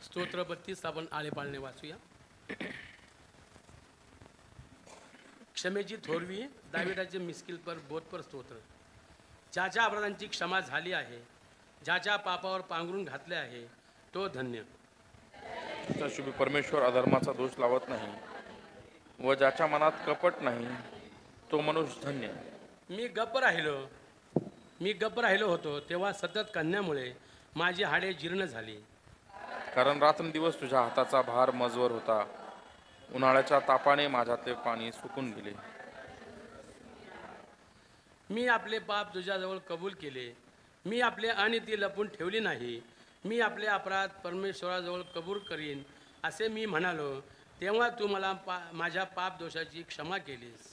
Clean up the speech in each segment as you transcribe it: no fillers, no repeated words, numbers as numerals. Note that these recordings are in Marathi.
स्तोत्र 32 आपण आळेपाळणे वाचूया. क्षमेची थोरवी दाविदाचे मिस्किल पर बोधपर स्तोत्र. ज्याच्या अपराधांची क्षमा झाली आहे, ज्याच्या पापावर पांघरून घातले आहे, तो धन्य. त्याचा शुभी परमेश्वर अधर्माचा दोष लावत नाही व ज्याच्या मनात कपट नाही तो मनुष्य धन्य. मी गप्प राहिलो होतो तेव्हा सतत कन्यामुळे माझी हाडे जीर्ण झाली. कारण रात्रंदिवस तुझ्या हाताचा भार मजवर होता. उन्हाळ्याच्या तापाने माझ्यातले पाणी सुकून गेले. मी आपले पाप तुझ्याजवळ कबूल केले. मी आपले अनिती लपून ठेवली नाही. मी आपले अपराध परमेश्वराजवळ कबूल करीन असे मी म्हणालो, तेव्हा तू मला माझ्या पाप दोषाची क्षमा केलीस.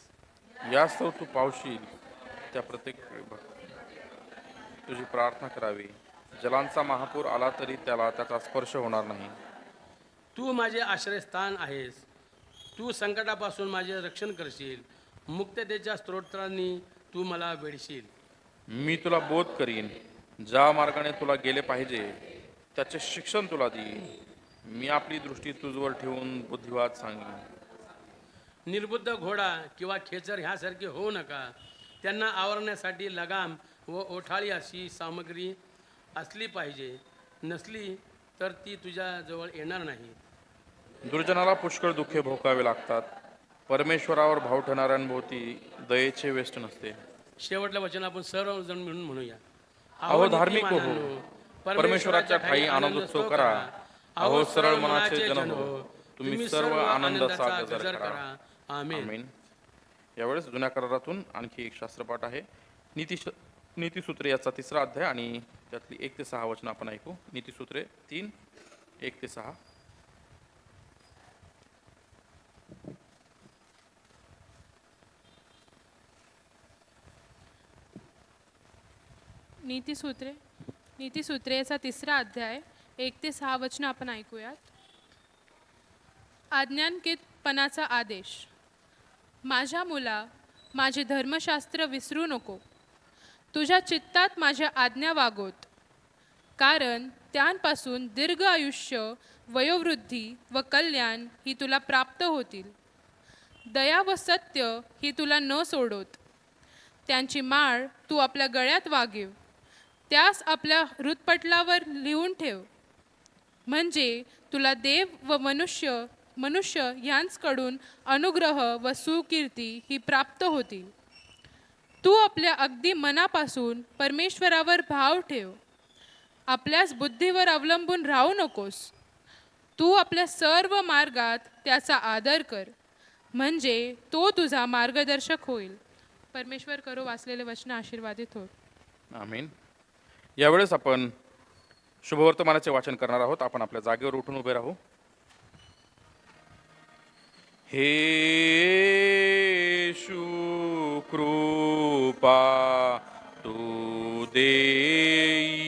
यास्तव तू पावशील त्या प्रत्येक तुझी प्रार्थना करावी. जलांचा महापूर आला तरी त्याला त्याचा स्पर्श होणार नाही. तू माझे आश्रयस्थान आहेस. तू संकटापासून माझे रक्षण करशील. मुक्ततेच्या स्तोत्रांनी तू मला वेढशील. मी तुला बोध करीन. ज्या मार्गाने तुला गेले पाहिजे त्याचे शिक्षण तुला देईन. मी आपली दृष्टी तुझवर ठेवून बुद्धिवाद सांगेन. निर्बुद्ध घोडा किंवा खेचर ह्यासारखे होऊ नका. त्यांना आवरण्यासाठी लगाम व ओठाळी अशी सामग्री असली पाहिजे. नसली तर ती तुझ्याजवळ येणार नाही. दुर्जनाला पुष्कळ दुःखे भोगावे लागतात. परमेश्वरावर भाव ठेवणाऱ्यांभोवती दयेचे वेष्ट नसते. शेवटलं वचन आपण सर्वजण मिळून म्हणूया. अहो धार्मिक हो, परमेश्वराच्या ठाई आनंदोत्सव करा. अहो सरळ मनाचे जन हो, तुम्ही सर्व आनंदाचा गजर करा. आमेन. यावेळेस जुन्या करारातून आणखी एक शास्त्रपाठ आहे. नीतिसूत्रे याचा 3रा अध्याय आणि त्यातली 1 ते 6 वचन आपण ऐकू. नीतिसूत्रे 3, 1 ते 6. नीतिसूत्रे याचा 3रा अध्याय 1 ते 6 वचन आपण ऐकूयात. आज्ञांकितपणाचा आदेश. माझ्या मुला, माझे धर्मशास्त्र विसरू नको. तुझ्या चित्तात माझ्या आज्ञा वागोत, कारण त्यांपासून दीर्घ आयुष्य, वयोवृद्धी व कल्याण ही तुला प्राप्त होतील. दया व सत्य ही तुला न सोडोत. त्यांची माळ तू आपल्या गळ्यात वागीव. त्यास आपल्या हृदपटलावर लिहून ठेव, म्हणजे तुला देव व मनुष्य यांकडून अनुग्रह व सुकीर्ती ही प्राप्त होतील. तू आपल्या अगदी मनापासून परमेश्वरावर भाव ठेव. आपल्याच बुद्धीवर अवलंबून राहू नकोस. तू आपल्या सर्व मार्गात त्याचा आदर कर, म्हणजे तो तुझा मार्गदर्शक होईल. परमेश्वर करो वाचलेले वचन आशीर्वादित हो. आमीन. यावेळेस आपण शुभवर्तमानाचे वाचन करणार आहोत. आपण आपल्या जागेवर उठून उभे राहू. हे येशू कृपा तू देई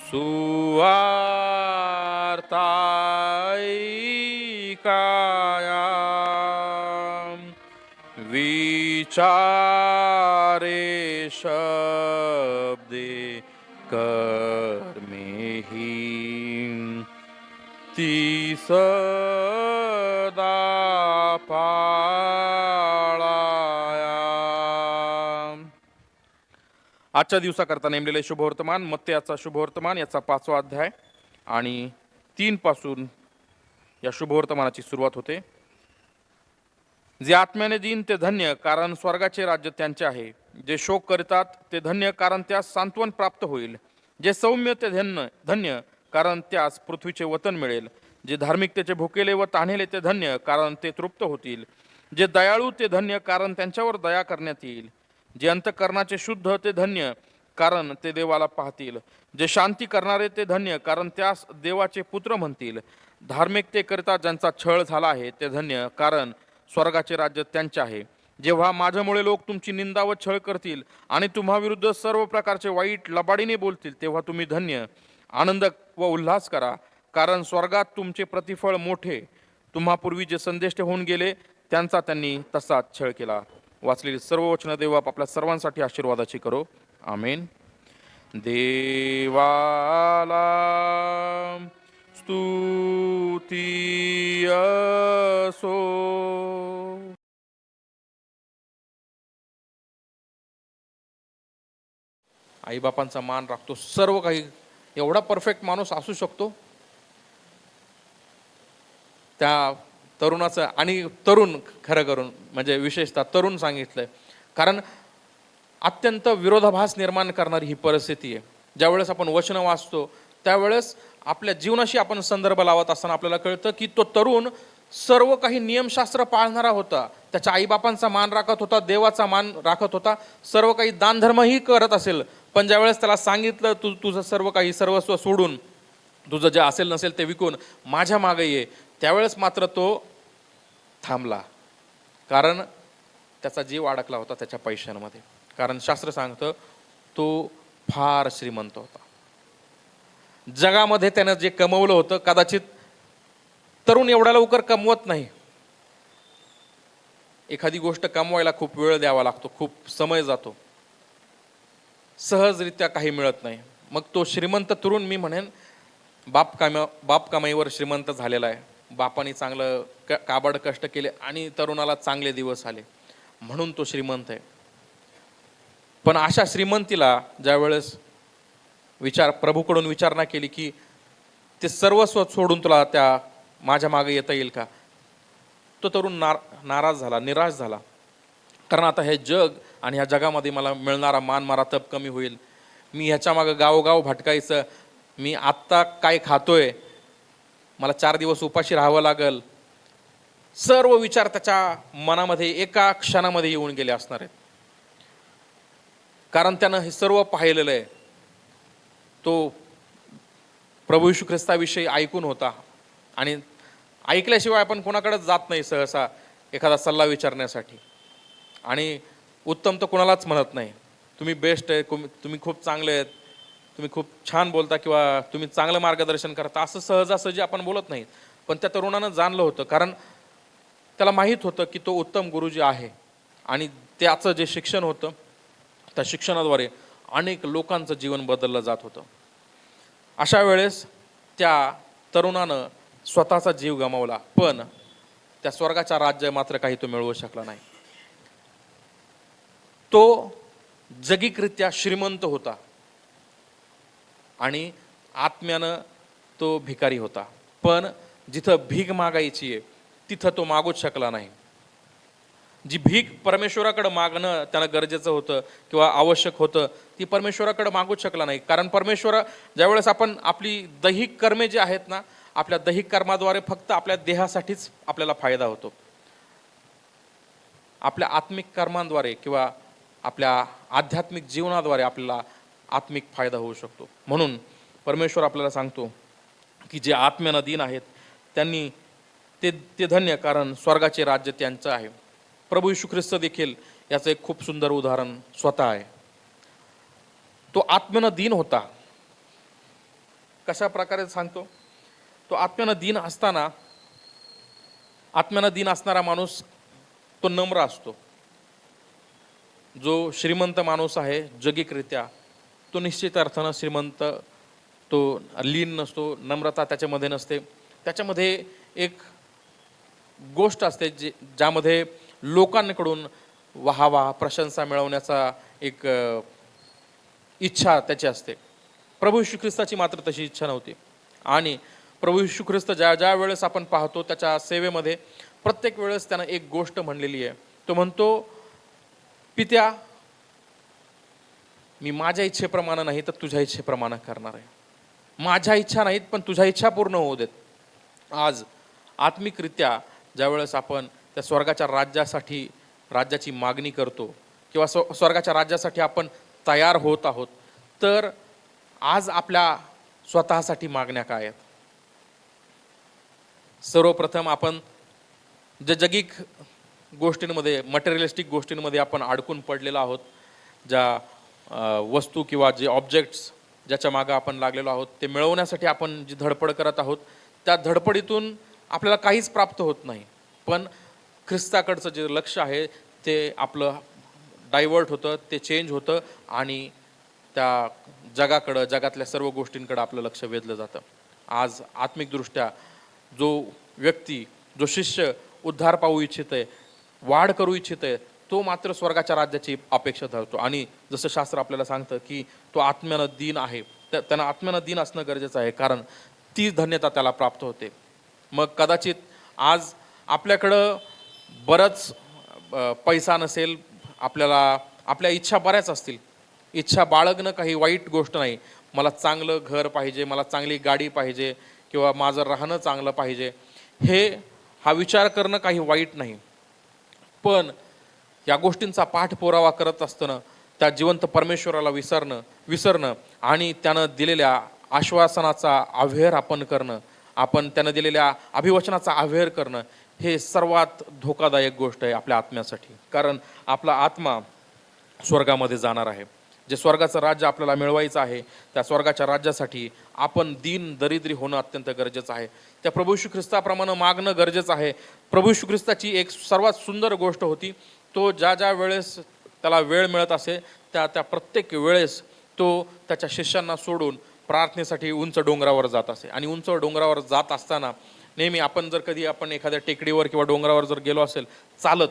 सुवार्ताई काया विचारे शब्दे कर्मेहि ती सदा पाळाया. आजच्या दिवसाकरता नेमलेले शुभवर्तमान मत्तेयाचा शुभवर्तमान याचा 5वा अध्याय आणि 3 पासून या शुभवर्तमानाची सुरुवात होते. जे आत्म्याने देईन ते धन्य, कारण स्वर्गाचे राज्य त्यांचे आहे. जे शोक करतात ते धन्य, कारण त्यास सांत्वन प्राप्त होईल. जे सौम्य ते धन्य, कारण त्यास पृथ्वीचे वतन मिळेल. जे धार्मिकतेचे भुकेले व तान्हेले ते धन्य, कारण ते तृप्त होतील. जे दयाळू ते धन्य, कारण त्यांच्यावर दया करण्यात येईल. जे अंतःकरणाचे शुद्ध ते धन्य, कारण ते देवाला पाहतील. जे शांती करणारे ते धन्य, कारण त्यास देवाचे पुत्र म्हणतील. धार्मिकतेकरिता ज्यांचा छळ झाला आहे ते धन्य, कारण स्वर्गाचे राज्य त्यांचे आहे. जेव्हा माझ्यामुळे लोक तुमची निंदा व छळ करतील आणि तुम्हाविरुद्ध सर्व प्रकारचे वाईट लबाडीने बोलतील, तेव्हा तुम्ही धन्य, आनंद व उल्हास करा, कारण स्वर्गात तुमचे प्रतिफळ मोठे. तुम्हापूर्वी जे संदेष्ट होऊन गेले त्यांचा त्यांनी तसाच छळ केला. वाचलेली सर्व वचनं देव आपल्या सर्वांसाठी आशीर्वादाची करो. आमेन. देवाला स्तुती असो. आईबापांचा मान राखतो, सर्व काही. एवढा परफेक्ट माणूस असू शकतो त्या तरुणाचं. आणि तरुण, खरं करून म्हणजे विशेषतः तरुण सांगितलंय, कारण अत्यंत विरोधाभास निर्माण करणारी ही परिस्थिती आहे. ज्यावेळेस आपण वचनं वाचतो त्यावेळेस आपल्या जीवनाशी आपण संदर्भ लावत असताना आपल्याला कळतं की तो तरुण सर्व काही नियमशास्त्र पाळणारा होता, त्याच्या आईबापांचा मान राखत होता, देवाचा मान राखत होता, सर्व काही दानधर्मही करत असेल. पण ज्यावेळेस त्याला सांगितलं तुझं सर्व काही सर्वस्व सोडून, तुझं जे असेल नसेल ते विकून माझ्या मागे ये, त्यावेळेस मात्र तो थांबला. कारण त्याचा जीव अडकला होता त्याच्या पैशांमध्ये. कारण शास्त्र सांगतं तो फार श्रीमंत होता. जगामध्ये त्यानं जे कमवलं होतं, कदाचित तरुण एवढ्या लवकर कमवत नाही. एखादी गोष्ट कमवायला खूप वेळ द्यावा लागतो, खूप समय जातो, सहजरित्या काही मिळत नाही. मग तो श्रीमंत तरुण, मी म्हणेन बाप कमाईवर श्रीमंत झालेला आहे. बापाने चांगलं काबाड कष्ट केले आणि तरुणाला चांगले दिवस आले म्हणून तो श्रीमंत आहे. पण अशा श्रीमंतीला ज्यावेळेस प्रभूकडून विचारणा केली की ते सर्वस्व सोडून तुला त्या माझ्या मागे येता येईल का, तो तरुण नाराज झाला, निराश झाला. कारण आता हे जग आणि ह्या जगामध्ये मला मिळणारा मान मारातब कमी होईल, मी ह्याच्या मागं गावोगाव भटकायचं, मी आत्ता काय खातोय, मला 4 दिवस उपाशी राहावं लागल, सर्व विचार त्याच्या मनामध्ये एका क्षणामध्ये येऊन गेले असणार आहेत. कारण त्यानं हे सर्व पाहिलेलं आहे. तो प्रभू येशू ख्रिस्ताविषयी ऐकून होता आणि ऐकल्याशिवाय आपण कोणाकडेच जात नाही सहसा एखादा सल्ला विचारण्यासाठी. आणि उत्तम तर कोणालाच म्हणत नाही, तुम्ही बेस्ट आहे, तुम्ही खूप चांगले आहेत, तुम्ही खूप छान बोलता किंवा तुम्ही चांगलं मार्गदर्शन करता, असं सहजासहजी आपण बोलत नाही. पण त्या तरुणानं जाणलं होतं, कारण त्याला माहीत होतं की तो उत्तम गुरुजी आहे आणि त्याचं जे शिक्षण होतं त्या शिक्षणाद्वारे अनेक लोकांचं जीवन बदललं जात होतं. अशा वेळेस त्या तरुणानं स्वतःचा जीव गमावला, पण त्या स्वर्गाच्या राज्य मात्र काही तो मिळवू शकला नाही. तो जगिकरित्या श्रीमंत होता आणि आत्म्यानं तो भिकारी होता. पण जिथं भीक मागायची आहे तिथं तो मागूच शकला नाही. जी भीक परमेश्वराकडे मागणं त्याला गरजेचं होतं किंवा आवश्यक होतं, ती परमेश्वराकडे मागूच शकला नाही. कारण परमेश्वर, ज्यावेळेस आपण आपली दैहिक कर्मे जी आहेत ना, आपल्या दैहिक कर्माद्वारे फक्त आपल्या देहासाठीच आपल्याला फायदा होतो. आपल्या आत्मिक कर्मांद्वारे किंवा आपल्या आध्यात्मिक जीवनाद्वारे आपल्याला आत्मिक फायदा होऊ शकतो. म्हणून परमेश्वर आपल्याला सांगतो की जे आत्म्यानं दीन आहेत त्यांनी ते धन्य, कारण स्वर्गाचे राज्य त्यांचं आहे. प्रभू येशू ख्रिस्त देखील याचं एक खूप सुंदर उदाहरण स्वतः आहे. तो आत्म्यानं दीन होता. कशा प्रकारे सांगतो, तो आत्म्यानं दीन असणारा माणूस तो नम्र असतो. जो श्रीमंत माणूस आहे जगिकरित्या, तो निश्चित अर्थानं श्रीमंत, तो लीन नसतो, नम्रता त्याच्यामध्ये नसते. त्याच्यामध्ये एक गोष्ट असते ज्यामध्ये लोकांकडून वाहवा प्रशंसा मिळवण्याचा एक इच्छा त्याची असते. प्रभू येशू ख्रिस्ताची मात्र तशी इच्छा नव्हती. आणि प्रभू येशू ख्रिस्त ज्या वेळेस आपण पाहतो त्याच्या सेवेमध्ये प्रत्येक वेळेस त्यानं एक गोष्ट म्हणलेली आहे. तो म्हणतो, पित्या, मी माझ्या इच्छेप्रमाणे नाही तर तुझ्या इच्छेप्रमाणे करणार आहे. माझ्या इच्छा नाहीत पण तुझ्या इच्छा पूर्ण होऊ देत. आज आत्मिकरित्या ज्यावेळेस आपण त्या स्वर्गाच्या राज्याची मागणी करतो किंवा स्वर्गाच्या राज्यासाठी आपण तयार होत आहोत, तर आज आपल्या स्वतःसाठी मागण्या काय आहेत? सर्वप्रथम आपण जे जगिक गोष्टींमध्ये, मटेरियलिस्टिक गोष्टींमध्ये आपण अडकून पडलेलो आहोत, ज्या वस्तू किंवा जे ऑब्जेक्ट्स ज्याच्या मागं आपण लागलेलो आहोत, ते मिळवण्यासाठी आपण जी धडपड करत आहोत, त्या धडपडीतून आपल्याला काहीच प्राप्त होत नाही. पण ख्रिस्ताकडचं जे लक्ष आहे ते आपलं डायव्हर्ट होतं, ते चेंज होतं आणि त्या जगाकडं, जगातल्या सर्व गोष्टींकडं आपलं लक्ष वेधलं जातं. आज आत्मिकदृष्ट्या जो व्यक्ती, जो शिष्य उद्धार पाहू इच्छित आहे, वाढ करू इच्छित आहे, तो मात्र स्वर्गाच्या राज्याची अपेक्षा धरतो. आणि जसं शास्त्र आपल्याला सांगतं की तो आत्म्यानं दीन आहे, त्यांना आत्म्यानं दीन असणं गरजेचं आहे, कारण ती धन्यता त्याला प्राप्त होते. मग कदाचित आज आपल्याकडं बरंच पैसा नसेल, आपल्याला आपल्या इच्छा बऱ्याच असतील. इच्छा बाळगणं काही वाईट गोष्ट नाही. मला चांगलं घर पाहिजे, मला चांगली गाडी पाहिजे, किंवा माझं राहणं चांगलं पाहिजे, हा विचार करणं काही वाईट नाही. पण या गोष्टींचा पाठपुरावा करत असताना त्या जिवंत परमेश्वराला विसरणं आणि त्यानं दिलेल्या आश्वासनाचा अव्हेर आपण करणं, आपण त्यानं दिलेल्या अभिवचनाचा अव्हेर करणं, हे सर्वात धोकादायक गोष्ट आहे आपल्या आत्म्यासाठी. कारण आपला आत्मा स्वर्गामध्ये जाणार आहे. जे स्वर्गाचं राज्य आपल्याला मिळवायचं आहे, त्या स्वर्गाच्या राज्यासाठी आपण दीन दरिद्री होणं अत्यंत गरजेचं आहे. त्या प्रभू येशू ख्रिस्ताप्रमाणे मागणं गरजेचं आहे. प्रभू येशू ख्रिस्ताची एक सर्वात सुंदर गोष्ट होती, तो ज्या वेळेस त्याला वेळ मिळत असे त्या प्रत्येक वेळेस तो त्याच्या शिष्यांना सोडून प्रार्थनेसाठी उंच डोंगरावर जात असे. आणि उंच डोंगरावर जात असताना नेहमी आपण आपण एखाद्या टेकडीवर किंवा डोंगरावर जर गेलो असेल चालत,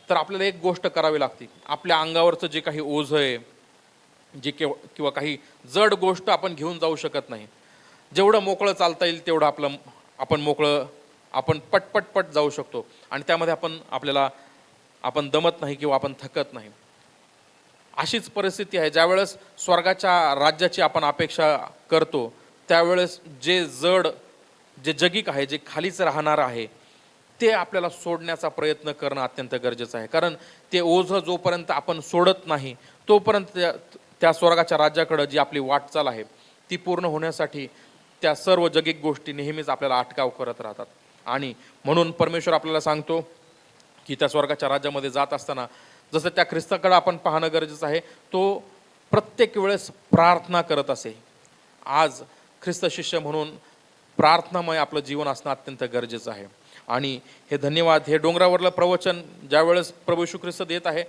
तर आपल्याला एक गोष्ट करावी लागते. आपल्या अंगावरचं जे काही ओझं आहे, जे किंवा काही जड गोष्ट आपण घेऊन जाऊ शकत नाही. जेवढं मोकळं चालता येईल तेवढं आपण पटपट जाऊ शकतो. आणि त्यामध्ये आपण दमत नाही किंवा आपण थकत नाही. अशीच परिस्थिती आहे ज्यावेळेस स्वर्गाच्या राज्याची आपण अपेक्षा करतो, त्यावेळेस जे जगिक आहे, जे खालीच राहणार आहे, ते आपल्याला सोडण्याचा प्रयत्न करणं अत्यंत गरजेचं आहे. कारण ते ओझं जोपर्यंत आपण सोडत नाही, तोपर्यंत त्या स्वर्गाच्या राज्याकडं जी आपली वाटचाल आहे ती पूर्ण होण्यासाठी त्या सर्व जगिक गोष्टी नेहमीच आपल्याला अटकाव करत राहतात. आणि म्हणून परमेश्वर आपल्याला सांगतो की त्या स्वर्गाच्या राज्यामध्ये जात असताना जसं त्या ख्रिस्ताकडे आपण पाहणं गरजेचं आहे, तो प्रत्येक वेळेस प्रार्थना करत असे. आज ख्रिस्त शिष्य म्हणून प्रार्थनामय आपलं जीवन असणं अत्यंत गरजेचं आहे. आणि हे धन्यवाद, हे डोंगरावरलं प्रवचन ज्यावेळेस प्रभू येशू ख्रिस्त देत आहे,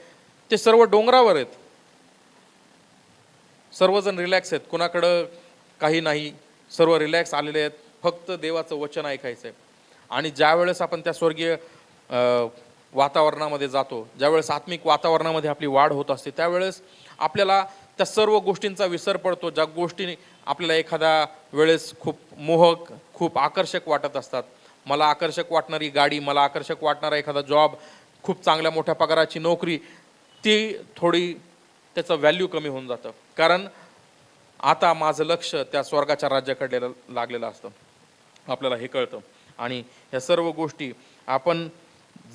ते सर्व डोंगरावर आहेत. सर्वजण रिलॅक्स आहेत, कुणाकडं काही नाही, सर्व रिलॅक्स आलेले आहेत, फक्त देवाचं वचन ऐकायचं आहे. आणि ज्यावेळेस आपण त्या स्वर्गीय वातावरणामध्ये जातो, ज्यावेळेस आत्मिक वातावरणामध्ये आपली वाढ होत असते, त्यावेळेस आपल्याला त्या सर्व गोष्टींचा विसर पडतो, ज्या गोष्टी आपल्याला एखाद्या वेळेस खूप मोहक, खूप आकर्षक वाटत असतात. मला आकर्षक वाटणारी गाडी, मला आकर्षक वाटणारा एखादा जॉब, खूप चांगल्या मोठ्या पगाराची नोकरी, ती थोडी त्याचं व्हॅल्यू कमी होऊन जातं. कारण आता माझं लक्ष त्या स्वर्गाच्या राज्याकडे लागलेलं असतं, आपल्याला हे कळतं. आणि ह्या सर्व गोष्टी आपण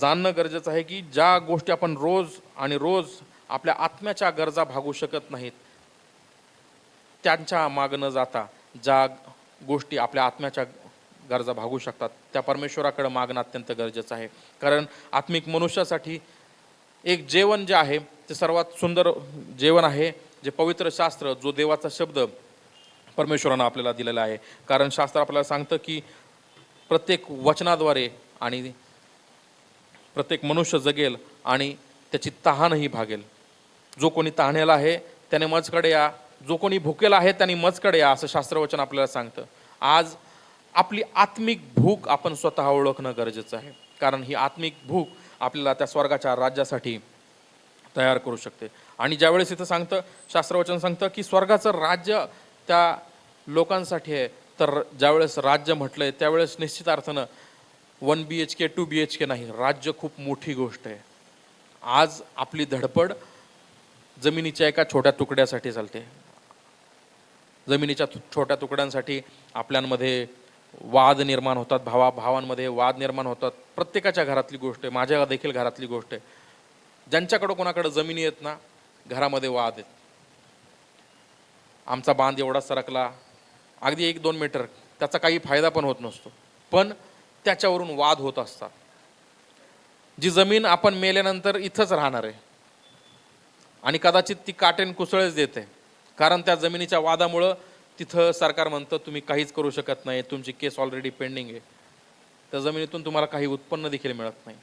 जाणणं गरजेचं आहे की ज्या गोष्टी आपण रोज आपल्या आत्म्याच्या गरजा भागू शकत नाहीत, त्यांच्या मागं न जाता ज्या गोष्टी आपल्या आत्म्याच्या गरजा भागू शकतात, त्या परमेश्वराकडे मागणं अत्यंत गरजेचं आहे. कारण आत्मिक मनुष्यासाठी एक जेवण जे आहे ते सर्वात सुंदर जेवण आहे, जे पवित्र शास्त्र, जो देवाचा शब्द परमेश्वरानं आपल्याला दिलेला आहे. कारण शास्त्र आपल्याला सांगतं की प्रत्येक वचनाद्वारे आणि प्रत्येक मनुष्य जगेल आणि त्याची तहानही भागेल. जो कोणी तहानेला आहे त्याने मजकडे या, जो कोणी भुकेला आहे त्याने मजकडे या, असं शास्त्रवचन आपल्याला सांगतं. आज आपली आत्मिक भूक आपण स्वतः ओळखणं गरजेचं आहे. कारण ही आत्मिक भूक आपल्याला त्या स्वर्गाच्या राज्यासाठी तयार करू शकते. आणि ज्यावेळेस इथं सांगतं, शास्त्रवचन सांगतं की स्वर्गाचं राज्य त्या लोकांसाठी आहे, तर ज्यावेळेस राज्य म्हटलंय त्यावेळेस निश्चित अर्थानं 1 BHK 2 BHK नाही, राज्य खूप मोठी गोष्ट आहे. आज आपली धडपड जमिनीच्या एका छोट्या तुकड्यासाठी चालते. जमिनीच्या छोट्या तुकड्यांसाठी आपल्यामध्ये वाद निर्माण होतात, भावांमध्ये वाद निर्माण होतात. प्रत्येकाच्या घरातली गोष्ट आहे, माझ्या देखील घरातली गोष्ट आहे. ज्यांच्याकडं कोणाकडं जमिनी आहेत ना, घरामध्ये वाद आहेत. आमचा बांध एवढा सरकला, अगदी 1-2 मीटर, त्याचा काही फायदा पण होत नसतो, पण त्याच्यावरून वाद होत असतात. जी जमीन आपण मेल्यानंतर इथंच राहणार आहे आणि कदाचित ती काटेन कुसळच देते, कारण त्या जमिनीच्या वादामुळं तिथं सरकार म्हणतं तुम्ही काहीच करू शकत नाही, तुमची केस ऑलरेडी पेंडिंग आहे. त्या जमिनीतून तुम्हाला काही उत्पन्न देखील मिळत नाही.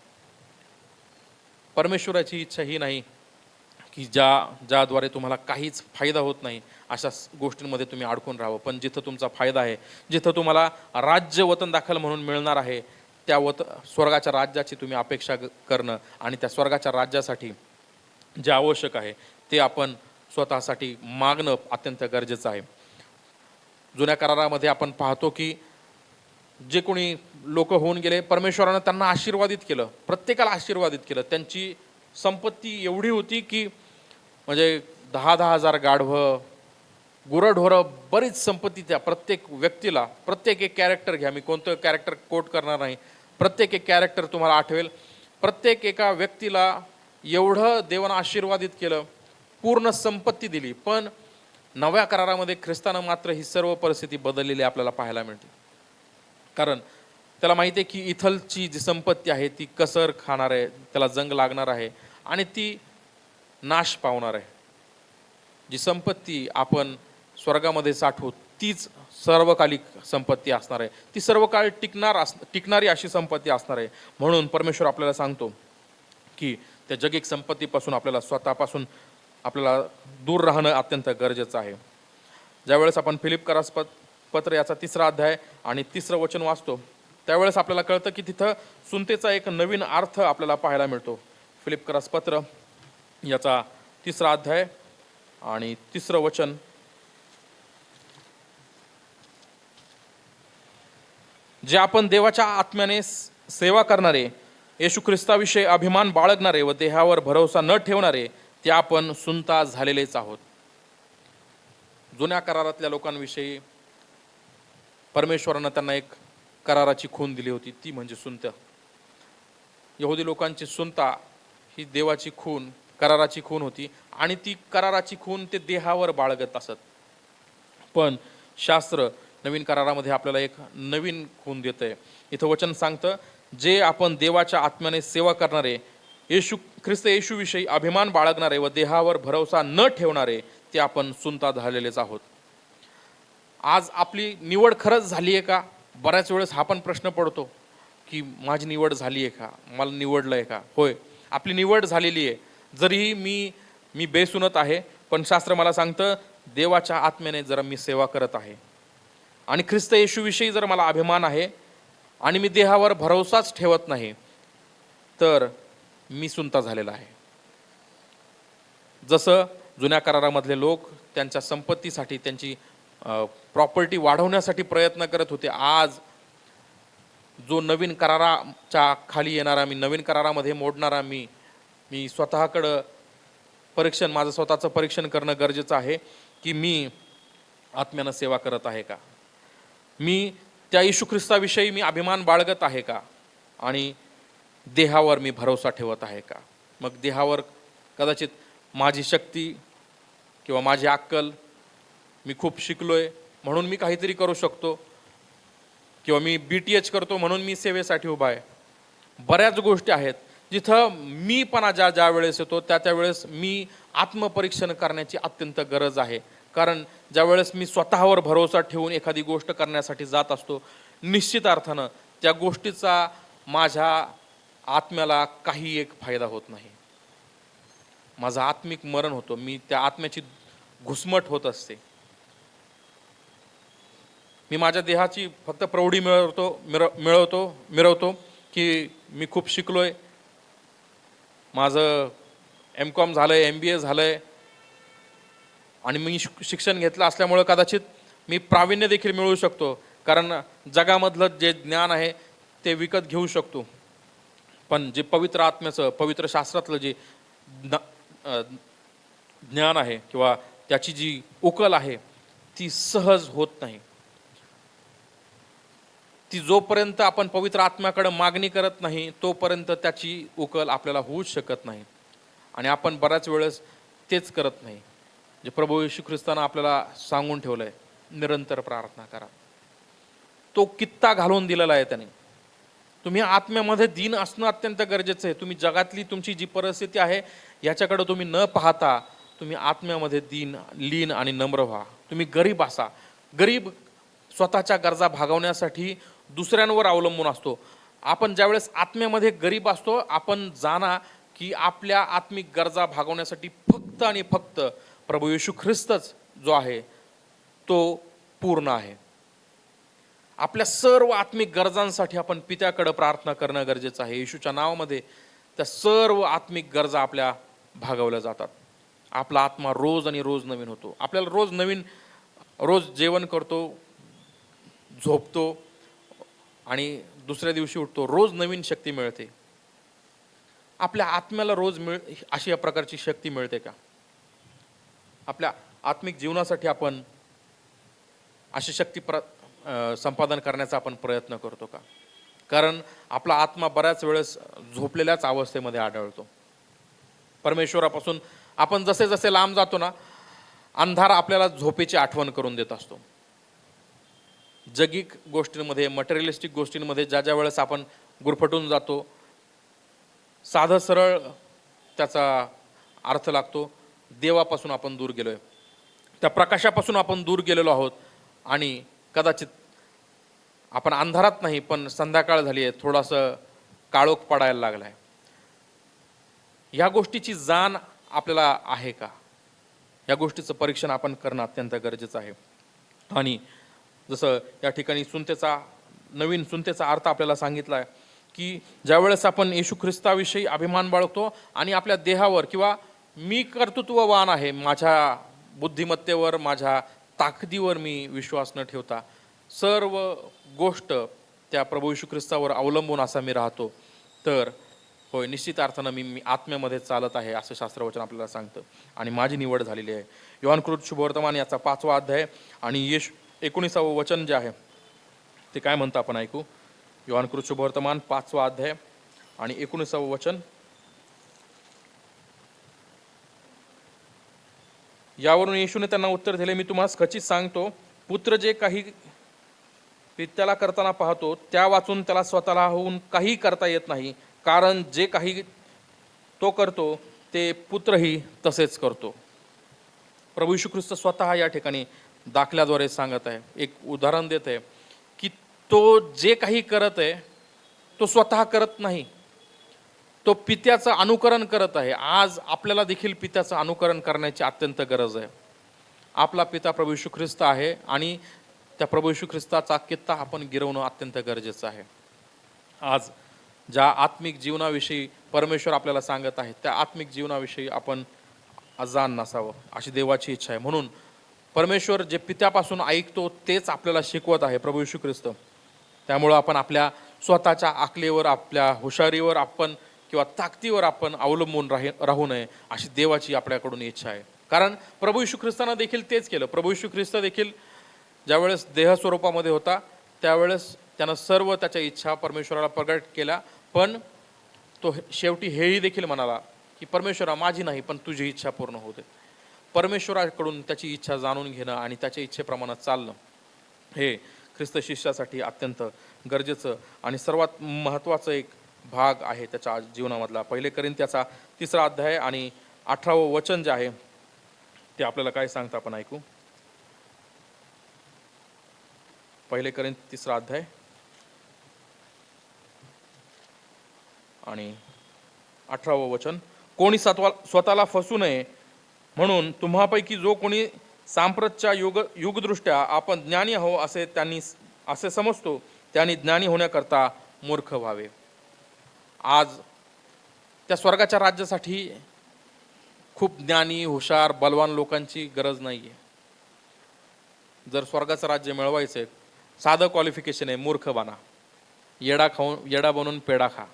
परमेश्वराची इच्छा ही नाही की ज्याद्वारे तुम्हाला काहीच फायदा होत नाही अशा गोष्टींमध्ये तुम्ही अडकून राहावं. पण जिथं तुमचा फायदा आहे, जिथं तुम्हाला राज्य वतन दाखल म्हणून मिळणार आहे, त्या स्वर्गाच्या राज्याची तुम्ही अपेक्षा करणं आणि त्या स्वर्गाच्या राज्यासाठी जे आवश्यक आहे ते आपण स्वतःसाठी मागणं अत्यंत गरजेचं आहे. जुन्या करारामध्ये आपण पाहतो की जे कोणी लोक होऊन गेले, परमेश्वरानं त्यांना आशीर्वादित केलं, प्रत्येकाला आशीर्वादित केलं. त्यांची संपत्ती एवढी होती की म्हणजे 10,000 गाढवं, गुरंढोरं, बरीच संपत्ती त्या प्रत्येक व्यक्तीला. प्रत्येक एक कॅरेक्टर घ्या, मी कोणतं कॅरेक्टर कोट करणार नाही, प्रत्येक एक कॅरेक्टर तुम्हाला आठवेल. प्रत्येक एका व्यक्तीला एवढं देवानं आशीर्वादित केलं, पूर्ण संपत्ती दिली. पण नव्या करारामध्ये ख्रिस्तानं मात्र ही सर्व परिस्थिती बदललेली आपल्याला पाहायला मिळते. कारण त्याला माहिती आहे की इथलची जी संपत्ती आहे ती कसर खाणार आहे, त्याला जंग लागणार आहे आणि ती नाश पावणार आहे. जी संपत्ती आपण स्वर्गामध्ये साठवू तीच सर्वकालिक संपत्ती असणार आहे, ती सर्वकाळ टिकणारी अशी संपत्ती असणार आहे. म्हणून परमेश्वर आपल्याला सांगतो की त्या जगिक संपत्तीपासून आपल्याला स्वतःपासून आपल्याला दूर राहणं अत्यंत गरजेचं आहे. ज्यावेळेस आपण फिलिप्पिकरास पत्र याचा 3रा अध्याय आणि 3रं वचन वाचतो त्यावेळेस आपल्याला कळतं की तिथं सुनतेचा एक नवीन अर्थ आपल्याला पाहायला मिळतो. फिलिप्पिकरास पत्र याचा 3रा अध्याय आणि 3रं वचन. जे आपण देवाच्या आत्म्याने सेवा करणारे, येशू ख्रिस्ताविषयी अभिमान बाळगणारे व देहावर भरोसा न ठेवणारे ते आपण सुनता झालेलेच आहोत. जुन्या करारातल्या लोकांविषयी परमेश्वरानं त्यांना एक कराराची खून दिली होती, ती म्हणजे सुनत. यहुदी लोकांची सुनता ही देवाची खून, कराराची खून होती आणि ती कराराची खून ते देहावर बाळगत असत. पण शास्त्र नवीन करारामध्ये आपल्याला एक नवीन खून देतंय. इथं वचन सांगतं, जे आपण देवाच्या आत्म्याने सेवा करणारे, ख्रिस्त येशूविषयी अभिमान बाळगणारे व देहावर भरोसा न ठेवणारे ते आपण सुनता झालेलेच आहोत. आज आपली निवड खरंच झाली आहे का? बऱ्याच वेळेस हा पण प्रश्न पडतो की माझी निवड झाली आहे का, मला निवडलं आहे का? होय, आपली निवड झालेली आहे. जरी मी बेसुनत आहे, पण शास्त्र मला सांगतं देवाच्या आत्म्याने जर मी सेवा करत आहे आणि ख्रिस्त येशूविषयी जर मला अभिमान आहे आणि मी देहावर भरोसाच ठेवत नाही, तर मी सुनता झालेला आहे. जसं जुन्या करारामधले लोक त्यांच्या संपत्तीसाठी, त्यांची प्रॉपर्टी वाढवण्यासाठी प्रयत्न करत होते, आज जो नवीन कराराच्या खाली येणारा मी, नवीन करारामध्ये मोडणारा मी स्वतःकडं माझं स्वतःचं परीक्षण करणं गरजेचं आहे की मी आत्म्यानं सेवा करत आहे का, मी त्या येशू ख्रिस्ताविषयी मी अभिमान बाळगत आहे का आणि देहावर मी भरोसा ठेवत आहे का. मग देहावर कदाचित माझी शक्ती किंवा माझी अक्कल, मी खूप शिकलोय म्हणून मी काहीतरी करू शकतो, किंवा मी BTH करतो म्हणून मी सेवेसाठी उभा आहे. बऱ्याच गोष्टी आहेत जिथं मीपणा ज्या वेळेस येतो त्या वेळेस मी आत्मपरीक्षण करण्याची अत्यंत गरज आहे. कारण ज्या वेळेस मी स्वतःवर भरोसा ठेवून एखादी गोष्ट करण्यासाठी जात असतो, निश्चित अर्थानं त्या गोष्टीचा माझ्या आत्म्याला काही एक फायदा होत नाही. माझं आत्मिक मरण होतो, मी त्या आत्म्याची घुसमट होत असते. मी माझ्या देहाची फक्त प्रौढी मिळवतो की मी खूप शिकलोय, माझं MCOM झालंय, MBA झालंय आणि मी शिक्षण घेतलं असल्यामुळं कदाचित मी प्रावीण्य देखील मिळवू शकतो, कारण जगामधलं जे ज्ञान आहे ते विकत घेऊ शकतो. पण जे पवित्र आत्म्याचं, पवित्र शास्त्रातलं जे ज्ञान आहे किंवा त्याची जी उकल आहे ती सहज होत नाही. ती जोपर्यंत आपण पवित्र आत्म्याकडे मागणी करत नाही तोपर्यंत त्याची उकल आपल्याला होऊच शकत नाही. आणि आपण बऱ्याच वेळेस तेच करत नाही जे प्रभू येशू ख्रिस्तानं आपल्याला सांगून ठेवलंय, निरंतर प्रार्थना करा. तो कित्ता घालून दिलेला आहे त्याने. तुम्ही आत्म्यामध्ये दीन असणं अत्यंत गरजेचं आहे. तुम्ही जगातली तुमची जी परिस्थिती आहे याच्याकडे तुम्ही न पाहता तुम्ही आत्म्यामध्ये लीन आणि नम्र व्हा. तुम्ही गरीब असा. गरीब स्वतःच्या गरजा भागवण्यासाठी दुसऱ्यांवर अवलंबून असतो. आपण ज्यावेळेस आत्म्यामध्ये गरीब असतो, आपण जाणा की आपल्या आत्मिक गरजा भागवण्यासाठी फक्त आणि फक्त प्रभू येशू ख्रिस्तच जो आहे तो पूर्ण आहे. आपल्या सर्व आत्मिक गरजांसाठी आपण पित्याकडे प्रार्थना करणं गरजेचं आहे. येशूच्या नावामध्ये त्या सर्व आत्मिक गरजा आपल्या भागवल्या जातात. आपला आत्मा रोज आणि रोज नवीन होतो. आपल्याला रोज नवीन, रोज जेवण करतो, झोपतो आणि दुसऱ्या दिवशी उठतो, रोज नवीन शक्ती मिळते. आपल्या आत्म्याला रोज अशी या प्रकारची शक्ती मिळते का? आपल्या आत्मिक जीवनासाठी आपण अशी शक्ती संपादन करण्याचा आपण प्रयत्न करतो का? कारण आपला आत्मा बऱ्याच वेळेस झोपलेल्याच अवस्थेमध्ये आढळतो. परमेश्वरापासून आपण जसे जसे लांब जातो ना, अंधार आपल्याला झोपेची आठवण करून देत असतो. जगिक गोष्टींमध्ये, मटेरियलिस्टिक गोष्टींमध्ये ज्या वेळेस आपण गुरफटून जातो, साधं सरळ त्याचा अर्थ लागतो, देवापासून आपण दूर गेलोय, त्या प्रकाशापासून आपण दूर गेलेलो आहोत आणि कदाचित आपण अंधारात नाही, पण संध्याकाळ झाली आहे, थोडंसं काळोख पडायला लागलाय. ह्या गोष्टीची जाण आपल्याला आहे का? या गोष्टीचं परीक्षण आपण करणं अत्यंत गरजेचं आहे. आणि जसं या ठिकाणी नवीन सुनतेचा अर्थ आपल्याला सांगितला आहे की ज्यावेळेस आपण येशू ख्रिस्ताविषयी अभिमान बाळगतो आणि आपल्या देहावर किंवा मी कर्तृत्ववान आहे, माझ्या बुद्धिमत्तेवर, माझ्या ताकदीवर मी विश्वास न ठेवता सर्व गोष्ट त्या प्रभू येशू ख्रिस्तावर अवलंबून असा मी राहतो, तर होय, निश्चित अर्थानं मी आत्म्यामध्ये चालत आहे असं शास्त्रवचन आपल्याला सांगतं आणि माझी निवड झालेली आहे. योहानकृत शुभवर्तमान याचा 5वा अध्याय आणि 19वे वचन जे आहे ते काय म्हणतं आपण ऐकू. योहानकृत शुभवर्तमान 5वा अध्याय आणि 19वे वचन. यावरून येशूने त्यांना उत्तर दिले, मी तुम्हाला खचित सांगतो, पुत्र जे काही पित्याला करताना पाहतो त्या वाचून त्याला स्वतःला होऊन काही करता येत नाही, कारण जे काही तो करतो ते पुत्रही तसेच करतो. प्रभू येशू ख्रिस्त स्वतः या ठिकाणी दाखल्याद्वारे सांगत आहे, एक उदाहरण देत आहे की तो जे काही करत आहे तो स्वतः करत नाही, तो पित्याचं अनुकरण करत आहे. आज आपल्याला देखील पित्याचं अनुकरण करण्याची अत्यंत गरज आहे. आपला पिता प्रभू येशू ख्रिस्त आहे आणि त्या प्रभू येशू ख्रिस्ताचा कित्ता आपण गिरवणं अत्यंत गरजेचं आहे. आज ज्या आत्मिक जीवनाविषयी परमेश्वर आपल्याला सांगत आहे त्या आत्मिक जीवनाविषयी आपण अजाण नसावं अशी देवाची इच्छा आहे. म्हणून परमेश्वर जे पित्यापासून ऐकतो तेच आपल्याला शिकवत आहे प्रभू येशू ख्रिस्त. त्यामुळं आपण आपल्या स्वतःच्या आकलेवर, आपल्या हुशारीवर आपण किंवा ताकदीवर आपण अवलंबून राहू नये अशी देवाची आपल्याकडून इच्छा आहे. कारण प्रभू येशू ख्रिस्तानं देखील तेच केलं. प्रभू येशू ख्रिस्त देखील ज्यावेळेस देह स्वरूपामध्ये होता त्यावेळेस त्यानं सर्व त्याच्या इच्छा परमेश्वराला प्रगट केल्या, पण तो शेवटी हेही देखील म्हणाला की परमेश्वरा, माझी नाही पण तुझी इच्छा पूर्ण होते. परमेश्वराकडून त्याची इच्छा जाणून घेणं आणि त्याच्या इच्छेप्रमाणे चालणं हे ख्रिस्त शिष्यासाठी अत्यंत गरजेचं आणि सर्वात महत्त्वाचं एक भाग आहे त्याच्या जीवनामधला. 1 कोरिंथ्याचा 3रा अध्याय आणि 18वं वचन जे आहे ते आपल्याला काय सांगतं आपण ऐकू. 1 कोरिंथ 3रा अध्याय आणि 18वं वचन. कोणी स्वतःला फसू नये म्हणून तुम्हापैकी जो कोणी सांप्रतच्या युगदृष्ट्या आपण ज्ञानी आहो असे समजतो त्यांनी ज्ञानी होण्याकरता मूर्ख व्हावे. आज त्या स्वर्गाच्या राज्यासाठी खूप ज्ञानी, हुशार, बलवान लोकांची गरज नाही आहे. जर स्वर्गाचं राज्य मिळवायचं आहे, साधं क्वालिफिकेशन आहे, मूर्ख बना, येडा बनून पेढा खा.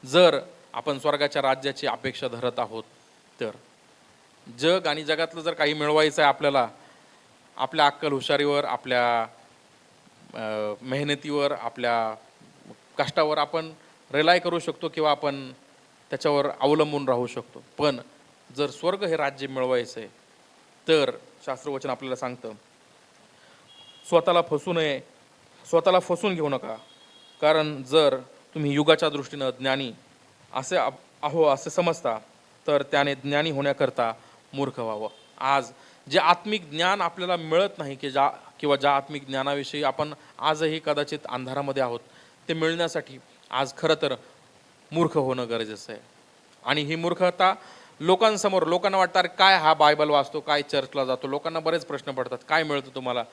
जर आपण स्वर्गाच्या राज्याची अपेक्षा धरत आहोत तर जग आणि जगातलं जर काही मिळवायचं आहे आपल्याला, आपल्या अक्कल हुशारीवर, आपल्या मेहनतीवर, आपल्या कष्टावर आपण रिलाय करू शकतो किंवा आपण त्याच्यावर अवलंबून राहू शकतो. पण जर स्वर्ग हे राज्य मिळवायचं आहे तर शास्त्रवचन आपल्याला सांगतं स्वतःला फसू नये, स्वतःला फसून घेऊ नका. कारण जर तुम्ही युगाच्या दृष्टीनं ज्ञानी असे समजता तर त्याने ज्ञानी होण्याकरता मूर्ख व्हावं. आज जे आत्मिक ज्ञान आपल्याला मिळत नाही किंवा ज्या आत्मिक ज्ञानाविषयी आपण आजही कदाचित अंधारामध्ये आहोत, ते मिळण्यासाठी आज खरं तर मूर्ख होणं गरजेचं आहे. आणि ही मूर्खता लोकांसमोर, लोकांना वाटतं अरे काय हा बायबल वाचतो, काय चर्चला जातो, लोकांना बरेच प्रश्न पडतात, काय मिळतं तुम्हाला,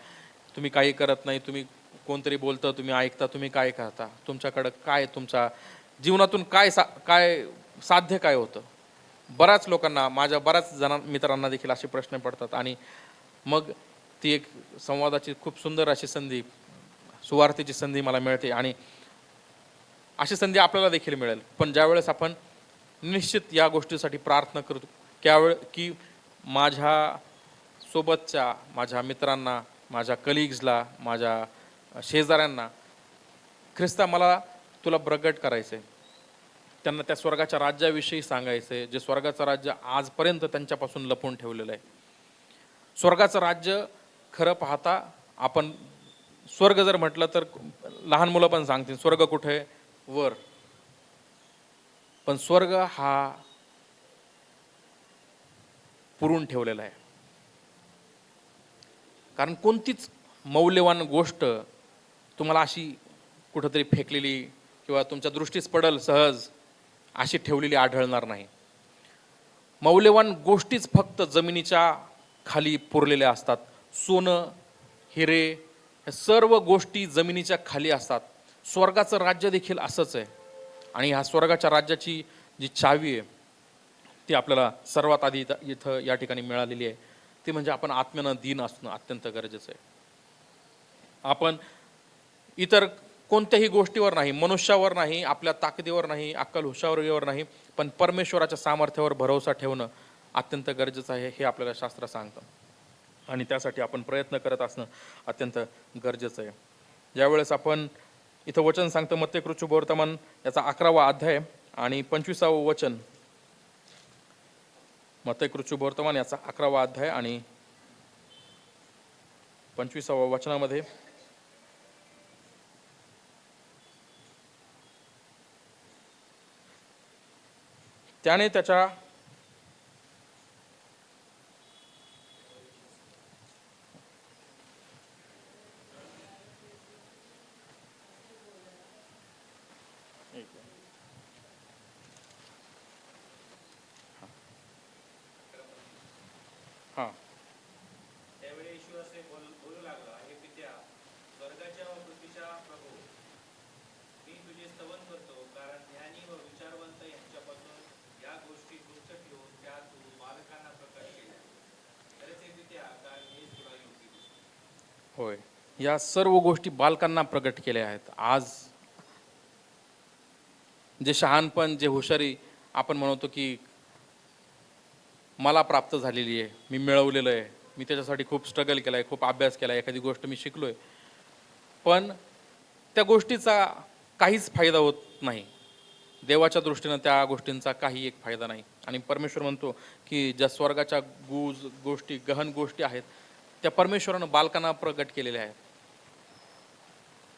तुम्ही काही करत नाही, तुम्ही कोणतरी बोलतं तुम्ही ऐकता, तुम्ही काय करता, तुमच्याकडं काय, तुमच्या जीवनातून काय साध्य काय होतं. बऱ्याच लोकांना, माझ्या बऱ्याच मित्रांना देखील असे प्रश्न पडतात. आणि मग ती एक संवादाची खूप सुंदर अशी संधी, सुवार्थेची संधी मला मिळते. आणि अशी संधी आपल्याला देखील मिळेल. पण ज्यावेळेस आपण निश्चित या गोष्टीसाठी प्रार्थना करतो की माझ्या सोबतच्या माझ्या मित्रांना, माझ्या कलिग्सला, माझ्या शेजाऱ्यांना ख्रिस्ता मला तुला प्रगट करायचं आहे, त्यांना त्या स्वर्गाच्या राज्याविषयी सांगायचं आहे, जे स्वर्गाचं राज्य आजपर्यंत त्यांच्यापासून लपवून ठेवलेलं आहे. स्वर्गाचं राज्य खरं पाहता आपण स्वर्ग जर म्हटलं तर लहान मुलं पण सांगतील स्वर्ग कुठे आहे, वर. पण स्वर्ग हा पुरून ठेवलेला आहे. कारण कोणतीच मौल्यवान गोष्ट तुम्हाला अशी कुठंतरी फेकलेली किंवा तुमच्या दृष्टीस पडल सहज अशी ठेवलेली आढळणार नाही. मौल्यवान गोष्टीच फक्त जमिनीच्या खाली पुरलेल्या असतात. सोनं, हिरे, या सर्व गोष्टी जमिनीच्या खाली असतात. स्वर्गाचं राज्य देखील असंच आहे. आणि ह्या स्वर्गाच्या राज्याची जी चावी आहे ती आपल्याला सर्वात आधी इथं या ठिकाणी मिळालेली आहे. ती म्हणजे आपण आत्म्यानं दीन असणं अत्यंत गरजेचं आहे. आपण इतर कोणत्याही गोष्टीवर नाही, मनुष्यावर नाही, आपल्या ताकदीवर नाही, अक्कल हुशारीवर नाही, पण परमेश्वराच्या सामर्थ्यावर भरोसा ठेवणं अत्यंत गरजेचं आहे, हे आपल्याला शास्त्र सांगतं. आणि त्यासाठी आपण प्रयत्न करत असणं अत्यंत गरजेचं आहे. ज्यावेळेस आपण इथं वचन सांगतं मत्ते शुभवर्तमान याचा 11वा अध्याय आणि 25वे वचन. मत्ते शुभवर्तमान याचा 11वा अध्याय आणि 25व्या वचनामध्ये त्याने त्याच्या हां त्यावेळी येशू असे बोलू लागला, हे पित्या, स्वर्गाच्या व पृथ्वीच्या प्रभू, मी तुझे स्तवन करतो, कारण ज्ञानी व विचारवंत यांच्यापासून या गोष्टी गुप्त ठेवून त्या तू बालकांना प्रकट केल्या. खरेच हे पित्या, कारण हेच तुला योग्य दिसते. होय, या सर्व गोष्टी बालकांना प्रगट केल्या आहेत. आज जे शहाणपण, जे हुशारी आपण म्हणतो की मला प्राप्त झालेली आहे, मी मिळवलेलं आहे, मी त्याच्यासाठी खूप स्ट्रगल केला आहे, खूप अभ्यास केला आहे, एखादी गोष्ट मी शिकलो आहे, पण त्या गोष्टीचा काहीच फायदा होत नाही. देवाच्या दृष्टीनं त्या गोष्टींचा काही एक फायदा नाही. आणि परमेश्वर म्हणतो की ज्या स्वर्गाच्या गोष्टी, गहन गोष्टी आहेत, त्या परमेश्वरानं बालकांना प्रगट केलेल्या आहेत.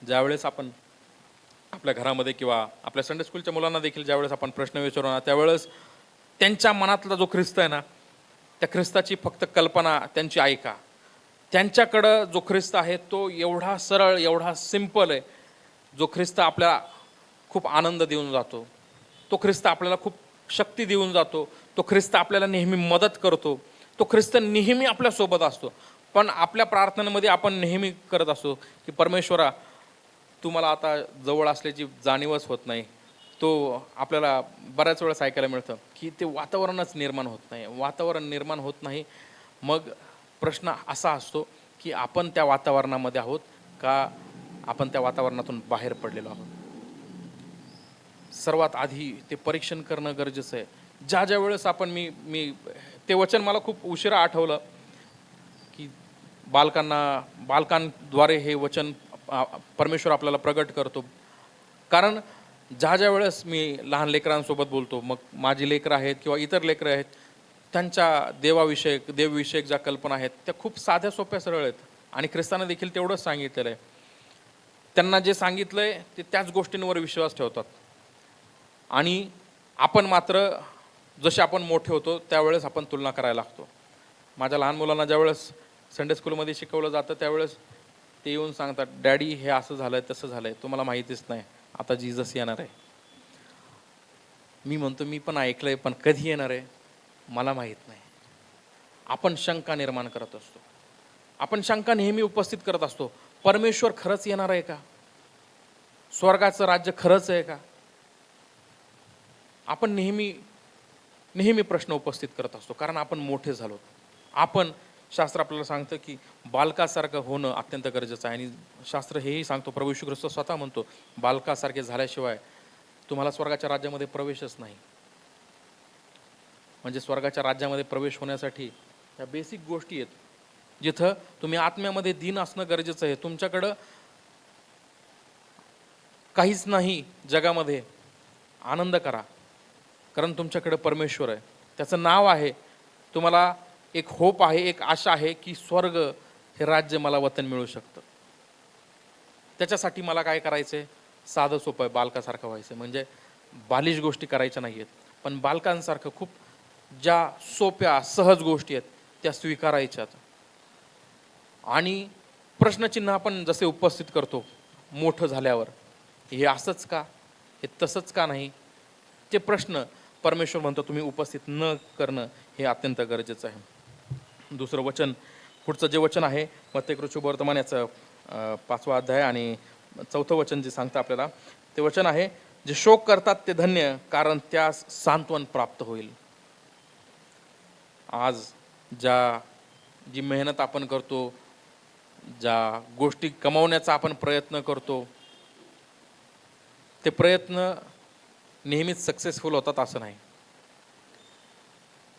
ज्यावेळेस आपण आपल्या घरामध्ये किंवा आपल्या संडे स्कूलच्या मुलांना देखील ज्यावेळेस आपण प्रश्न विचारू ना, त्यावेळेस त्यांच्या मनातला जो ख्रिस्त आहे ना, त्या ख्रिस्ताची फक्त कल्पना त्यांची ऐका. त्यांच्याकडं जो ख्रिस्त आहे तो एवढा सरळ, एवढा सिंपल आहे. जो ख्रिस्त आपल्याला खूप आनंद देऊन जातो, तो ख्रिस्त आपल्याला खूप शक्ती देऊन जातो, तो ख्रिस्त आपल्याला नेहमी मदत करतो, तो ख्रिस्त नेहमी आपल्यासोबत असतो. पण आपल्या प्रार्थनांमध्ये आपण नेहमी करत असतो की परमेश्वरा, तू मला आता जवळ असल्याची जाणीवच होत नाही. तो आपल्याला बऱ्याच वेळेस ऐकायला मिळतं की ते वातावरणच निर्माण होत नाही, वातावरण निर्माण होत नाही. मग प्रश्न असा असतो की आपण त्या वातावरणामध्ये आहोत का आपण त्या वातावरणातून बाहेर पडलेलो आहोत. सर्वात आधी ते परीक्षण करणं गरजेचं आहे. ज्या वेळेस आपण मी ते वचन मला खूप उशिरा आठवलं की बालकांद्वारे हे वचन परमेश्वर आपल्याला प्रगट करतो. कारण ज्या वेळेस मी लहान लेकरांसोबत बोलतो, मग माझी लेकरं आहेत किंवा इतर लेकरं आहेत, त्यांच्या देवविषयक ज्या कल्पना आहेत त्या खूप साध्या सोप्या सरळ आहेत. आणि ख्रिस्तानं देखील तेवढंच सांगितलेलं आहे. त्यांना जे सांगितलंय ते त्याच गोष्टींवर विश्वास ठेवतात. आणि आपण मात्र जसे आपण मोठे होतो त्यावेळेस आपण तुलना करायला लागतो. माझ्या लहान मुलांना ज्यावेळेस संडे स्कूलमध्ये शिकवलं जातं त्यावेळेस ते येऊन सांगतात, डॅडी हे असं झालंय, तसं झालंय, तुम्हाला माहितीच नाही, आता जीजस येणार आहे. मी म्हणतो मी पण ऐकलंय, पण कधी येणार आहे मला माहीत नाही. आपण शंका निर्माण करत असतो. आपण शंका नेहमी उपस्थित करत असतो. परमेश्वर खरंच येणार आहे का? स्वर्गाचं राज्य खरंच आहे का? आपण नेहमी नेहमी प्रश्न उपस्थित करत असतो, कारण आपण मोठे झालो. आपण शास्त्र आपल्याला सांगतं की बालकासारखं होणं अत्यंत गरजेचं आहे. आणि शास्त्र हेही सांगतो, प्रभू येशू ख्रिस्त स्वतः म्हणतो, बालकासारखे झाल्याशिवाय तुम्हाला स्वर्गाच्या राज्यामध्ये प्रवेशच नाही. म्हणजे स्वर्गाच्या राज्यामध्ये प्रवेश होण्यासाठी या बेसिक गोष्टी आहेत, जिथं तुम्ही आत्म्यामध्ये दीन असणं गरजेचं आहे. तुमच्याकडं काहीच नाही जगामध्ये, आनंद करा, कारण तुमच्याकडे परमेश्वर आहे. त्याचं नाव आहे. तुम्हाला एक होप आहे, एक आशा आहे की स्वर्ग हे राज्य मला वतन मिळू शकतं. त्याच्यासाठी मला काय करायचं आहे? साधं सोपं आहे, बालकासारखं व्हायचं. म्हणजे बालिश गोष्टी करायच्या नाही आहेत, पण बालकांसारखं खूप ज्या सोप्या सहज गोष्टी आहेत त्या स्वीकारायच्यात. आणि प्रश्नचिन्ह आपण जसे उपस्थित करतो मोठं झाल्यावर, हे असंच का, हे तसंच का नाही, ते प्रश्न परमेश्वर म्हणतो तुम्ही उपस्थित न करणं हे अत्यंत गरजेचं आहे. दुसरं वचन, पुढचं जे वचन आहे मत्तेकृत शुभवर्तमान याचं 5वा अध्याय आणि 4थं वचन जे सांगतं आपल्याला, ते वचन आहे, जे शोक करतात ते धन्य, कारण त्यास सांत्वन प्राप्त होईल. आज जी मेहनत आपण करतो, ज्या गोष्टी कमावण्याचा आपण प्रयत्न करतो, ते प्रयत्न नेहमीच सक्सेसफुल होतात असं नाही.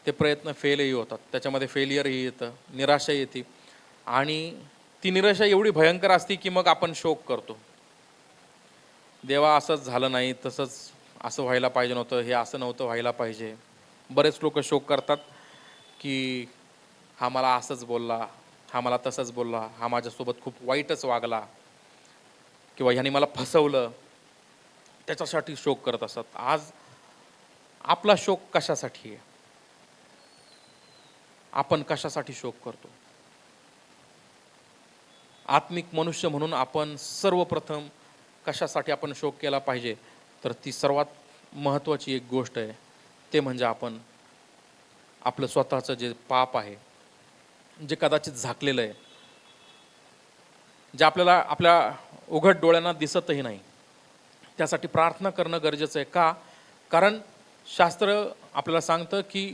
ते प्रयत्न फेलही होतात, त्याच्यामध्ये फेलियरही येतं, निराशा येते. आणि ती निराशा एवढी भयंकर असते की मग आपण शोक करतो, देवा असंच झालं नाही, तसंच असं व्हायला पाहिजे नव्हतं, हे असं नव्हतं व्हायला पाहिजे. बरेच लोक शोक करतात की हा मला असंच बोलला, हा मला तसंच बोलला, हा माझ्यासोबत खूप वाईटच वागला, किंवा ह्याने मला फसवलं, त्याच्यासाठी शोक करत असतात. आज आपला शोक कशासाठी आहे? आपण कशासाठी शोक करतो? आत्मिक मनुष्य म्हणून आपण सर्वप्रथम कशासाठी आपण शोक केला पाहिजे? तर ती सर्वात महत्त्वाची एक गोष्ट आहे, ते म्हणजे आपण आपलं स्वतःचं जे पाप आहे, जे कदाचित झाकलेलं आहे, जे आपल्याला आपल्या उघड डोळ्यांना दिसतही नाही, त्यासाठी प्रार्थना करणं गरजेचं आहे. का? कारण शास्त्र आपल्याला सांगतं की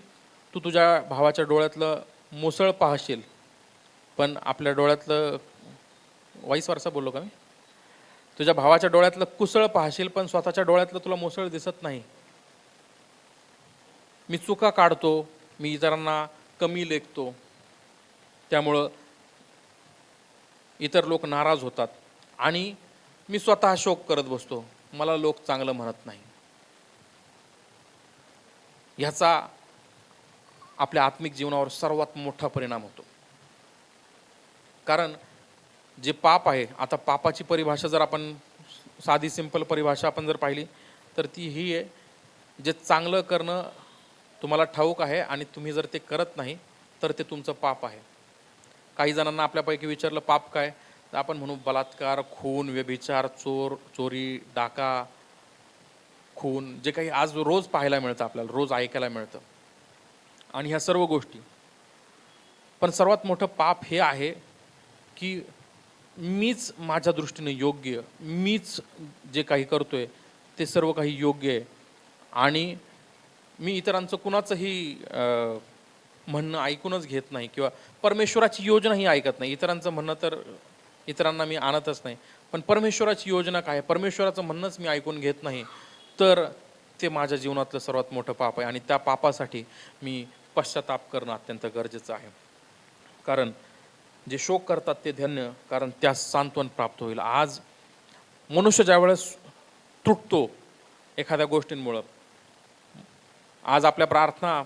तू तुझ्या भावाच्या डोळ्यातलं मुसळ पाहशील, पण आपल्या डोळ्यातलं, वाईस वर्षा बोललो का मी, तुझ्या भावाच्या डोळ्यातलं कुसळ पाहशील, पण स्वतःच्या डोळ्यातलं तुला मुसळ दिसत नाही. मी चुका काढतो, मी इतरांना कमी लेखतो, त्यामुळं इतर लोक नाराज होतात आणि मी स्वतः शोक करत बसतो, मला लोक चांगलं म्हणत नाही. ह्याचा आपल्या आत्मिक जीवनावर सर्वात मोठा परिणाम होतो. कारण जे पाप आहे, आता पापाची परिभाषा जर आपण साधी सिंपल परिभाषा आपण जर पाहिली तर ती ही आहे, जे चांगलं करणं तुम्हाला ठाऊक आहे आणि तुम्ही जर ते करत नाही तर ते तुमचं पाप आहे. काही जणांना आपल्यापैकी विचारलं पाप काय, तर आपण म्हणू बलात्कार, खून, व्यभिचार, चोरी, डाका, खून, जे काही आज रोज पाहायला मिळतं, आपल्याला रोज ऐकायला मिळतं. आणि ह्या सर्व गोष्टी, पण सर्वात मोठं पाप हे आहे की मीच माझ्या दृष्टीने योग्य, मीच जे काही करतोय ते सर्व काही योग्य आहे, आणि मी इतरांचं कुणाचंही म्हणणं ऐकूनच घेत नाही, किंवा परमेश्वराची योजनाही ऐकत नाही. इतरांचं म्हणणं तर इतरांना मी आणतच नाही, पण परमेश्वराची योजना काय, परमेश्वराचं म्हणणंच मी ऐकून घेत नाही, तर ते माझ्या जीवनातलं सर्वात मोठं पाप आहे. आणि त्या पापासाठी मी पश्चाताप करणं अत्यंत गरजेचं आहे. कारण जे शोक करतात ते धन्य, कारण त्यास सांत्वन प्राप्त होईल. आज मनुष्य ज्यावेळेस तुटतो एखाद्या गोष्टींमुळं, आज आपल्या प्रार्थना,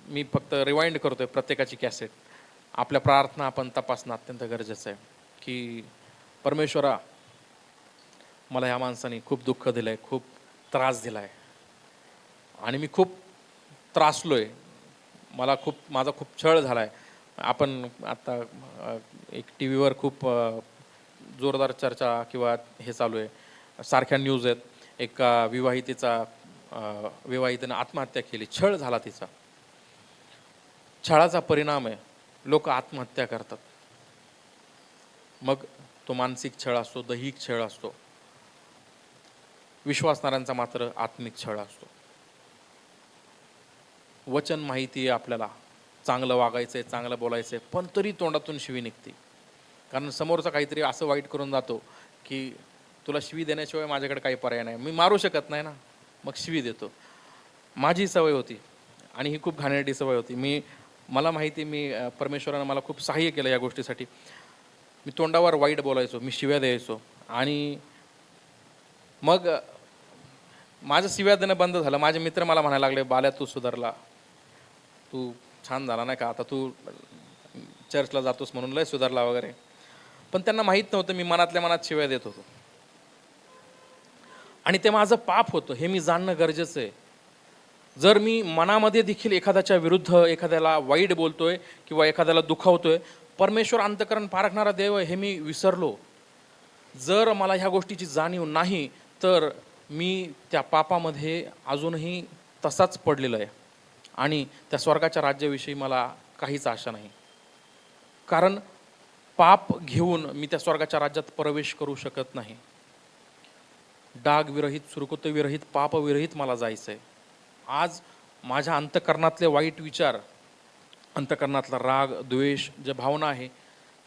मी फक्त रिवाइंड करतोय प्रत्येकाची कॅसेट, आपल्या प्रार्थना आपण तपासणं अत्यंत गरजेचं आहे की परमेश्वरा, मला ह्या माणसाने खूप दुःख दिलं आहे, खूप त्रास दिला आहे, आणि मी खूप त्रासलोय, माझा खूप छळ झाला आहे. आपण आता एक टी व्हीवर खूप जोरदार चर्चा किंवा हे चालू आहे, सारख्या न्यूज आहेत, एका विवाहितेचा विवाहितेनं आत्महत्या केली, छळ झाला तिचा. छळाचा परिणाम आहे लोक आत्महत्या करतात. मग तो मानसिक छळ असतो, दैहिक छळ असतो. विश्वासणाऱ्यांचा मात्र आत्मिक छळ असतो. वचन माहिती आहे आपल्याला, चांगलं वागायचंय, चांगलं बोलायचंय, पण तरी तोंडातून शिवी निघते. कारण समोरचा काहीतरी असं वाईट करून जातो की तुला शिवी देण्याशिवाय माझ्याकडे काही पर्याय नाही, मी मारू शकत नाही ना, मग शिवी देतो. माझी सवय होती आणि ही खूप घाणेरडी सवय होती. मला माहिती, परमेश्वरानं मला खूप सहाय्य केलं या गोष्टीसाठी. मी तोंडावर वाईट बोलायचो, मी शिव्या द्यायचो आणि मग माझं शिव्या देणं बंद झालं. माझे मित्र मला म्हणायला लागले, बाल्या तू सुधारला, तू छान झाला नाही का, आता तू चर्चला जातोस म्हणून लय सुधारला वगैरे. पण त्यांना माहीत नव्हतं मी मनातल्या मनात शिव्या देत होतो आणि ते माझं पाप होतं हे मी जाणणं गरजेचं आहे. जर मी मनामध्ये देखील एखाद्याच्या विरुद्ध, एखाद्याला वाईट बोलतोय किंवा एखाद्याला दुखावतोय, परमेश्वर अंतःकरण पारखणारा देव आहे हे मी विसरलो, जर मला ह्या गोष्टीची जाणीव नाही, तर मी त्या पापामध्ये अजूनही तसाच पडलेलो आहे आणि त्या स्वर्गाच्या राज्याविषयी मला काहीच आशा नाही. कारण पाप घेऊन मी त्या स्वर्गाच्या राज्यात प्रवेश करू शकत नाही. डाग विरहित, सुरकुत विरहित, पाप विरहित मला जायचं आहे. आज माझ्या अंतःकरणातले वाईट विचार, अंतःकरणातला राग, द्वेष, ज्या भावना आहे,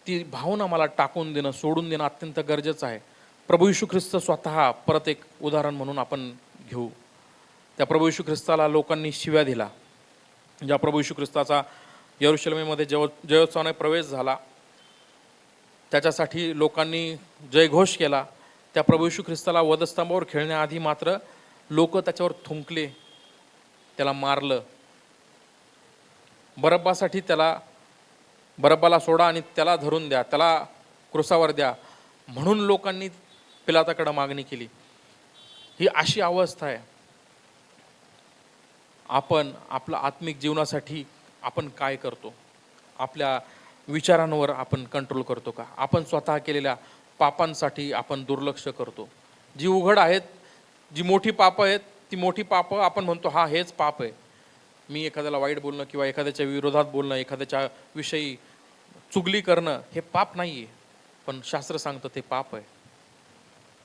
ती भावना मला टाकून देणं, सोडून देणं अत्यंत गरजेचं आहे. प्रभू येशू ख्रिस्त स्वतः परत एक उदाहरण म्हणून आपण घेऊ. त्या प्रभू येशू ख्रिस्ताला लोकांनी शिव्या दिला. ज्या प्रभू येशू ख्रिस्ताचा यरूशलेमेमध्ये जयोत्सवाने प्रवेश झाला, त्याच्यासाठी लोकांनी जयघोष केला. त्या प्रभू येशू ख्रिस्ताला वधस्तंभावर खेळण्याआधी मात्र लोक त्याच्यावर थुंकले, त्याला मारलं. बरब्बासाठी बरब्बाला सोडा आणि त्याला धरून द्या, त्याला क्रुसावर द्या म्हणून लोकांनी पिलाताकडे मागणी केली. ही अशी अवस्था आहे. आपण आपल्या आत्मिक जीवनासाठी आपण काय करतो? आपल्या विचारांवर आपण कंट्रोल करतो का? आपण स्वतः केलेल्या पापांसाठी आपण दुर्लक्ष करतो. जी उघड आहेत, जी मोठी पापं आहेत, ती मोठी पापं आपण म्हणतो हा हेच पाप आहे. मी एखाद्याला वाईट बोलणं किंवा एखाद्याच्या विरोधात बोलणं, एखाद्याच्या विषयी चुगली करणं हे पाप नाही आहे, पण शास्त्र सांगतं ते पाप आहे.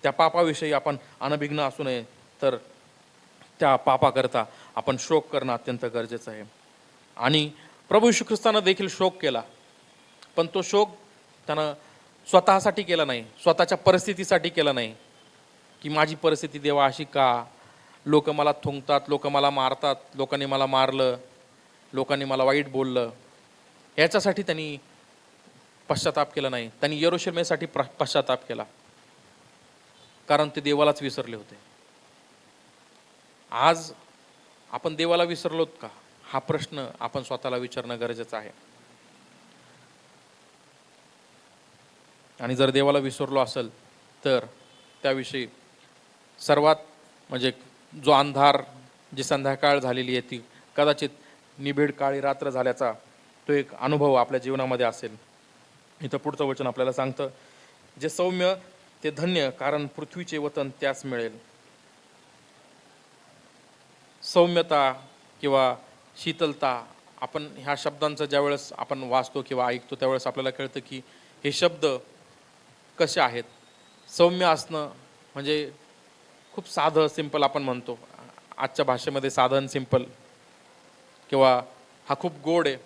त्या पापाविषयी आपण अनभिज्ञ असू नये, तर त्या पापाकरता आपण शोक करणं अत्यंत गरजेचं आहे. आणि प्रभू येशू ख्रिस्तानं देखील शोक केला, पण तो शोक त्यानं स्वतःसाठी केला नाही, स्वतःच्या परिस्थितीसाठी केला नाही की माझी परिस्थिती देवा अशी का, लोक मला थुंकतात, लोक मला मारतात, लोकांनी मला मारलं, लोकांनी मला वाईट बोललं, याच्यासाठी त्यांनी पश्चाताप केला नाही. त्यांनी यरूशलेमेसाठी पश्चाताप केला, कारण ते देवालाच विसरले होते. आज आपण देवाला विसरलोत का, हा प्रश्न आपण स्वतःला विचारणं गरजेचं आहे. आणि जर देवाला विसरलो असेल तर त्याविषयी सर्वात म्हणजे जो अंधार, जी संध्याकाळ झालेली आहे, ती कदाचित निबिड काळी रात्र झाल्याचा तो एक अनुभव आपल्या जीवनामध्ये असेल. इथं पुढचं वचन आपल्याला सांगतं, जे सौम्य ते धन्य, कारण पृथ्वीचे वतन त्यास मिळेल. सौम्यता किंवा शीतलता, आपण ह्या शब्दांचं ज्यावेळेस आपण वाचतो किंवा ऐकतो त्यावेळेस आपल्याला कळतं की हे शब्द कसे आहेत. सौम्य असणं म्हणजे खूप साधं, सिंपल आपण म्हणतो आजच्या भाषेमध्ये, साधन, सिंपल, किंवा हा खूप गोड आहे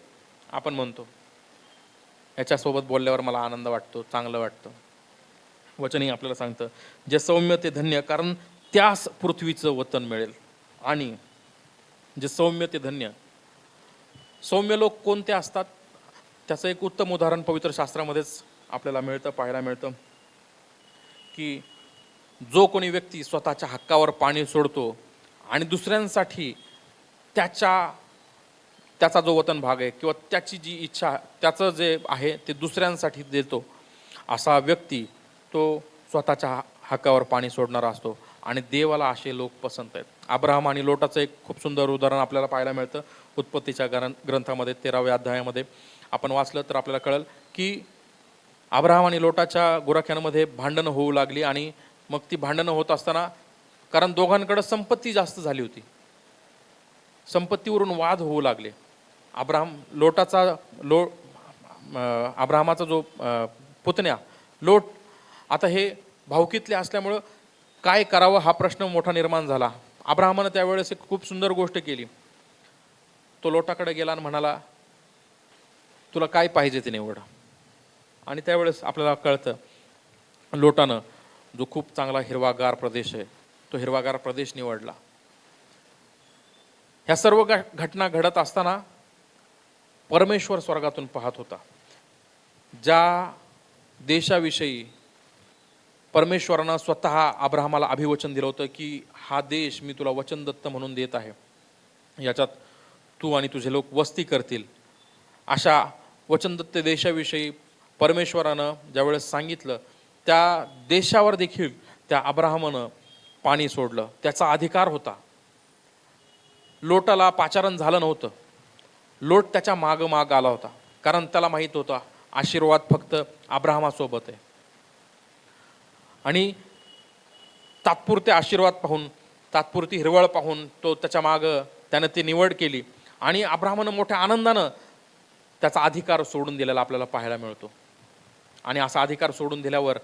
आपण म्हणतो. याच्यासोबत बोलल्यावर मला आनंद वाटतो, चांगलं वाटतं. वचनही आपल्याला सांगतं, जे सौम्य ते धन्य, कारण त्यास पृथ्वीचं वतन मिळेल. आणि जे सौम्य ते धन्य, सौम्य लोक कोणते असतात त्याचं एक उत्तम उदाहरण पवित्र शास्त्रामध्येच आपल्याला मिळतं, पाहायला मिळतं की जो कोणी व्यक्ती स्वतःच्या हक्कावर पाणी सोडतो आणि दुसऱ्यांसाठी त्याचा जो वतन भाग आहे किंवा त्याची जी इच्छा, त्याचं जे आहे ते दुसऱ्यांसाठी देतो, असा व्यक्ती तो स्वतःच्या हक्कावर पाणी सोडणारा असतो. आणि देवाला असे लोक पसंत आहेत. अब्राहम आणि लोटाचं एक खूप सुंदर उदाहरण आपल्याला पाहायला मिळतं उत्पत्तीच्या ग्रंथामध्ये 13व्या अध्यायामध्ये आपण वाचलं तर आपल्याला कळेल की अब्राहम आणि लोटाच्या गुराख्यांमध्ये भांडणं होऊ लागली आणि मग ती भांडणं होत असताना कारण दोघांकडे संपत्ती जास्त झाली होती. संपत्तीवरून वाद होऊ लागले. अब्राहमाचा जो पुतण्या लोट, आता हे भावकीतले असल्यामुळं काय करावं हा प्रश्न मोठा निर्माण झाला. अब्राहमानं त्यावेळेस एक खूप सुंदर गोष्ट केली. तो लोटाकडे गेला आणि म्हणाला, तुला काय पाहिजे ते निवड. आणि त्यावेळेस आपल्याला कळतं, लोटानं जो खूप चांगला हिरवागार प्रदेश आहे तो हिरवागार प्रदेश निवडला. ह्या सर्व घटना घडत असताना परमेश्वर स्वर्गातून पाहत होता. ज्या देशाविषयी परमेश्वरानं स्वतः अब्राहमाला अभिवचन दिलं होतं की हा देश मी तुला वचनदत्त म्हणून देत आहे, याच्यात तू आणि तुझे लोक वस्ती करतील, अशा वचनदत्त देशाविषयी परमेश्वरानं ज्यावेळेस सांगितलं, त्या देशावर देखील त्या अब्राहमानं पाणी सोडलं. त्याचा अधिकार होता. लोटाला पाचारण झालं नव्हतं. लोट त्याच्या माग आला होता, कारण त्याला माहीत होता आशीर्वाद फक्त अब्राहमासोबत आहे. आणि तात्पुरते आशीर्वाद पाहून, तात्पुरती हिरवळ पाहून तो त्याच्या मागं त्यानं ती निवड केली. आणि अब्राहमानं मोठ्या आनंदानं त्याचा अधिकार सोडून दिलेला आपल्याला पाहायला मिळतो. आणि असा अधिकार सोडून दिल्यावर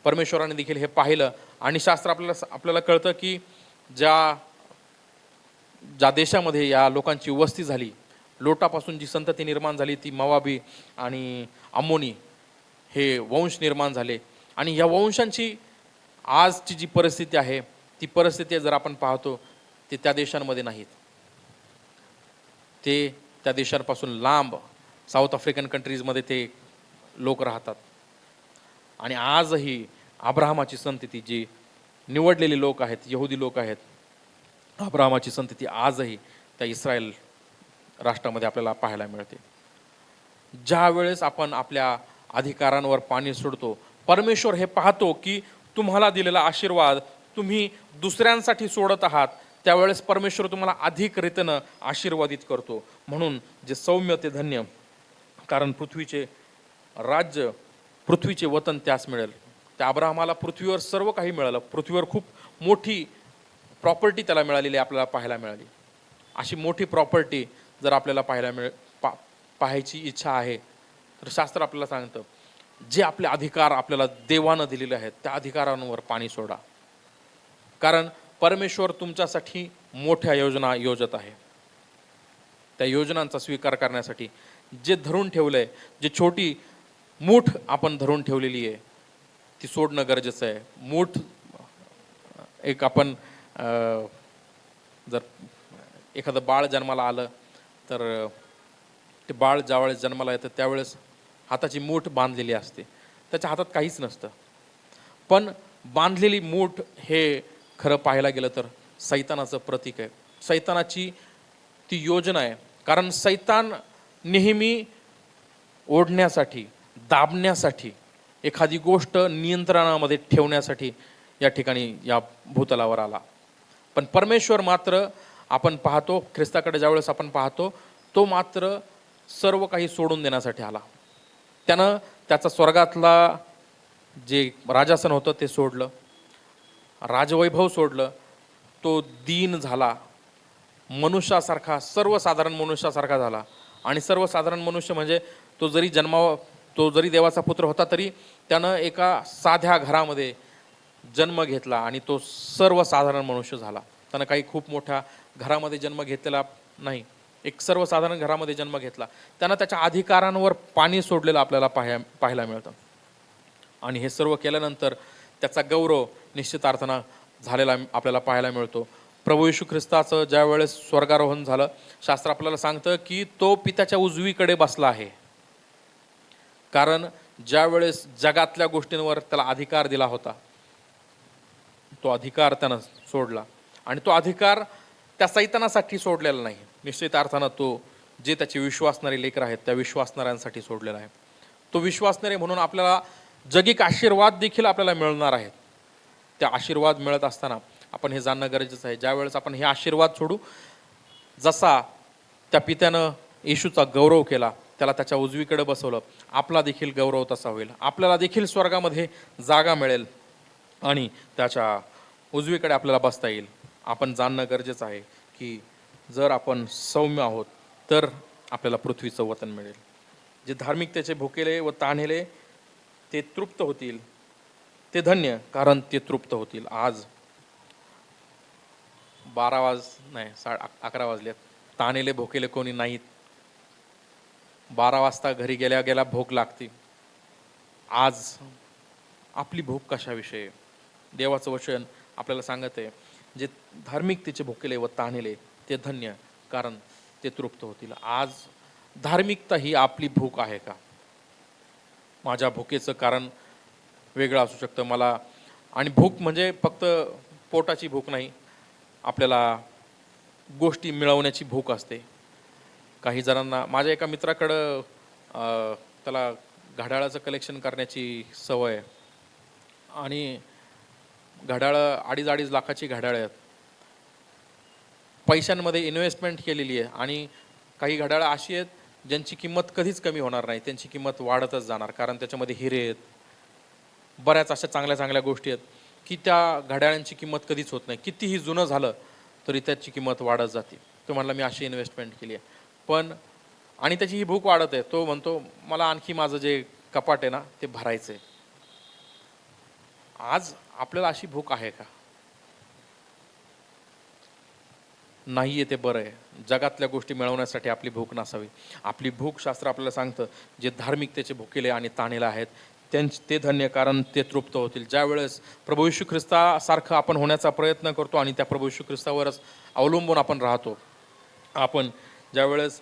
परमेश्वराने देखील हे पाहिलं. आणि शास्त्र आपल्याला कळतं की ज्या देशामध्ये या लोकांची वस्ती झाली, लोटापासून जी संतती निर्माण झाली ती मवाबी आणि अम्मोनी हे वंश निर्माण झाले. आणि या वंशांची आजची जी परिस्थिती आहे ती परिस्थिती जर आपण पाहतो ते त्या देशांमध्ये नाहीत. ते त्या देशांपासून लांब साऊथ आफ्रिकन कंट्रीजमध्ये ते लोक राहतात. आणि आजही अब्राहमाची संतती जी निवडलेली लोक आहेत, यहुदी लोक आहेत, अब्राहमाची संतती आजही त्या इस्रायल राष्ट्रामध्ये आपल्याला पाहायला मिळते. ज्या वेळेस आपण आपल्या अधिकारांवर पाणी सोडतो, परमेश्वर हे पाहतो की तुम्हाला दिलेला आशीर्वाद तुम्ही दुसऱ्यांसाठी सोडत आहात, त्यावेळेस परमेश्वर तुम्हाला अधिक रीतीनं आशीर्वादित करतो. म्हणून जे सौम्य ते धन्य, कारण पृथ्वीचे राज्य, पृथ्वीचे वतन त्यास मिळेल. त्या अब्राहमाला पृथ्वीवर सर्व काही मिळालं. पृथ्वीवर खूप मोठी प्रॉपर्टी त्याला मिळालेली आपल्याला पाहायला मिळाली. अशी मोठी प्रॉपर्टी जर आपल्याला पाहायची इच्छा आहे तर शास्त्र आपल्याला सांगतं, जे आपले अधिकार आपल्याला देवानं दिलेले आहेत त्या अधिकारांवर पाणी सोडा. कारण परमेश्वर तुमच्यासाठी मोठ्या योजना योजत आहे. त्या योजनांचा स्वीकार करण्यासाठी जे धरून ठेवलंय, जे छोटी मूठ आपण धरून ठेवलेली आहे ती सोडणं गरजेचं आहे. मूठ एक आपण जर एखादं बाळ जन्माला आलं तर ते बाळ ज्यावेळेस जन्माला येतं त्यावेळेस हाताची मूठ बांधलेली असते, त्याच्या हातात काहीच नसतं. पण बांधलेली मूठ हे खरं पाहायला गेलं तर सैतानाचं प्रतीक आहे. सैतानाची ती योजना आहे. कारण सैतान नेहमी ओढण्यासाठी, दाबण्यासाठी, एखादी गोष्ट नियंत्रणामध्ये ठेवण्यासाठी या ठिकाणी या भूतलावर आला. पण परमेश्वर मात्र आपण पाहतो, ख्रिस्ताकडे ज्यावेळेस आपण पाहतो, तो मात्र सर्व काही सोडून देण्यासाठी आला. त्यानं त्याचा स्वर्गातला जे राजासन होतं ते सोडलं, राजवैभव सोडलं, तो दीन झाला, मनुष्यासारखा, सर्वसाधारण मनुष्यासारखा झाला. आणि सर्वसाधारण मनुष्य म्हणजे तो जरी देवाचा पुत्र होता तरी त्यानं एका साध्या घरामध्ये जन्म घेतला आणि तो सर्वसाधारण मनुष्य झाला. त्यानं काही खूप मोठ्या घरामध्ये जन्म घेतलेला नाही, एक सर्वसाधारण घरामध्ये जन्म घेतला. त्यानं त्याच्या अधिकारांवर पाणी सोडलेलं आपल्याला पाहायला मिळतं. आणि हे सर्व केल्यानंतर त्याचा गौरव निश्चित अर्थानं झालेला आपल्याला पाहायला मिळतो. प्रभू येशू ख्रिस्ताचं ज्या वेळेस स्वर्गारोहण झालं, शास्त्र आपल्याला सांगतं की तो पित्याच्या उजवीकडे बसला आहे. कारण ज्या वेळेस जगातल्या गोष्टींवर त्याला अधिकार दिला होता तो अधिकार त्यानं सोडला. आणि तो अधिकार त्या सैतानासाठी सोडलेला नाही, निश्चित अर्थानं तो जे त्याचे विश्वासणारे लेकर आहेत त्या विश्वासणाऱ्यांसाठी सोडलेला आहे. तो विश्वासणारे म्हणून आपल्याला जगिक आशीर्वाद देखील आपल्याला मिळणार आहेत. त्या आशीर्वाद मिळत असताना आपण हे जाणणं गरजेचं आहे. ज्यावेळेस आपण हे आशीर्वाद सोडू, जसा त्या पित्यानं येशूचा गौरव केला, त्याला त्याच्या उजवीकडे बसवलं, आपला देखील गौरव तसा होईल. आपल्याला देखील स्वर्गामध्ये जागा मिळेल आणि त्याच्या उजवीकडे आपल्याला बसता येईल. आपण जाणणं गरजेचं आहे की जर आपण सौम्य आहोत तर आपल्याला पृथ्वीचं वतन मिळेल. जे धार्मिकतेचे भुकेले व ताणलेले ते तृप्त होतील, ते धन्य कारण ते तृप्त होतील. आज 11 वाजलेत. ताणलेले भुकेले कोणी नाहीत. 12 वाजता घरी गेल्या गेल्या भूक लागते. आज आपली भूक कशाविषयी आहे? देवाचं वचन आपल्याला सांगत आहे, जे धार्मिकतेचे भुकेले व ताणलेले ते धन्य कारण ते तृप्त होतील. आज धार्मिकता ही आपली भूक आहे का? माझ्या भुकेचं कारण वेगळं असू शकतं मला. आणि भूक म्हणजे फक्त पोटाची भूक नाही, आपल्याला गोष्टी मिळवण्याची भूक असते. काही जणांना, माझ्या एका मित्राकडं त्याला घड्याळाचं कलेक्शन करण्याची सवय आहे आणि घड्याळं 2.5 लाखाची घड्याळं आहेत. पैशांमध्ये इन्व्हेस्टमेंट केलेली आहे आणि काही घड्याळं अशी आहेत ज्यांची किंमत कधीच कमी होणार नाही, त्यांची किंमत वाढतच जाणार, कारण त्याच्यामध्ये हिरे आहेत, बऱ्याच अशा चांगल्या चांगल्या गोष्टी आहेत की त्या घड्याळांची किंमत कधीच होत नाही. कितीही जुनं झालं तरी त्याची किंमत वाढत जाते. तो म्हणला मी अशी इन्व्हेस्टमेंट केली आहे, पण आणि त्याची ही भूक वाढत आहे. तो म्हणतो मला आणखी माझं जे कपाट आहे ना ते भरायचं आहे. आज आपल्याला अशी भूक आहे का? नाही आहे ते बरं आहे. जगातल्या गोष्टी मिळवण्यासाठी आपली भूक नसावी. आपली भूक, शास्त्र आपल्याला सांगतं, जे धार्मिकतेचे भुकेले आणि ताणेले आहेत ते धन्य कारण ते तृप्त होतील. ज्यावेळेस प्रभू येशू ख्रिस्तासारखं आपण होण्याचा प्रयत्न करतो आणि त्या प्रभू येशू ख्रिस्तावरच अवलंबून आपण राहतो, आपण ज्यावेळेस